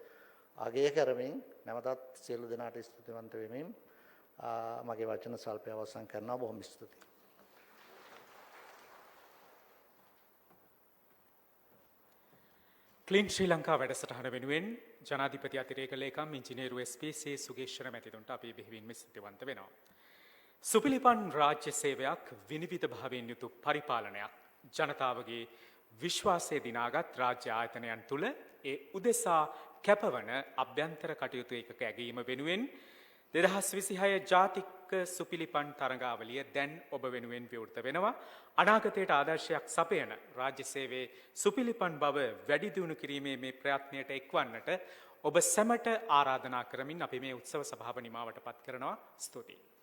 අගය කරමින් නැවතත් සියලු දෙනාට ස්තුතිවන්ත වෙමින් මගේ වචන සල්පය අවසන් කරනවා. බොහොම ස්තුතියි. ක්ලීන් ශ්‍රී ලංකා වැඩසටහන වෙනුවෙන් ජනාධිපති අතිරේක ලේකම් ඉංජිනේරු එස්.පී.සී. සුගේෂ්වර මැතිතුන්ට අපි බෙහෙවින්ම ස්තුතිවන්ත වෙනවා. සුපිලිපන් රාජ්‍ය සේවයක් විනිවිද භාවයෙන් යුතු පරිපාලනයක් ජනතාවගේ විශ්වාසය දිනාගත් රාජ්‍ය ආයතනයන් තුළ ඒ උදෙසා කැපවන අභ්‍යන්තර කටයුතු එකක ඇගීම වෙනුවෙන් 2026 ජාතික සුපිලිපන් තරඟාවලිය දැන් ඔබ වෙනුවෙන් විවෘත වෙනවා. අනාගතයට ආදර්ශයක් සපයන රාජ්‍ය සේවයේ සුපිලිපන් බව වැඩි දියුණු කිරීමේ මේ ප්‍රයත්නයට එක්වන්නට ඔබ සැමට ආරාධනා කරමින් අපි මේ උත්සව සභාව නිමාවට පත් කරනවා. ස්තුතියි.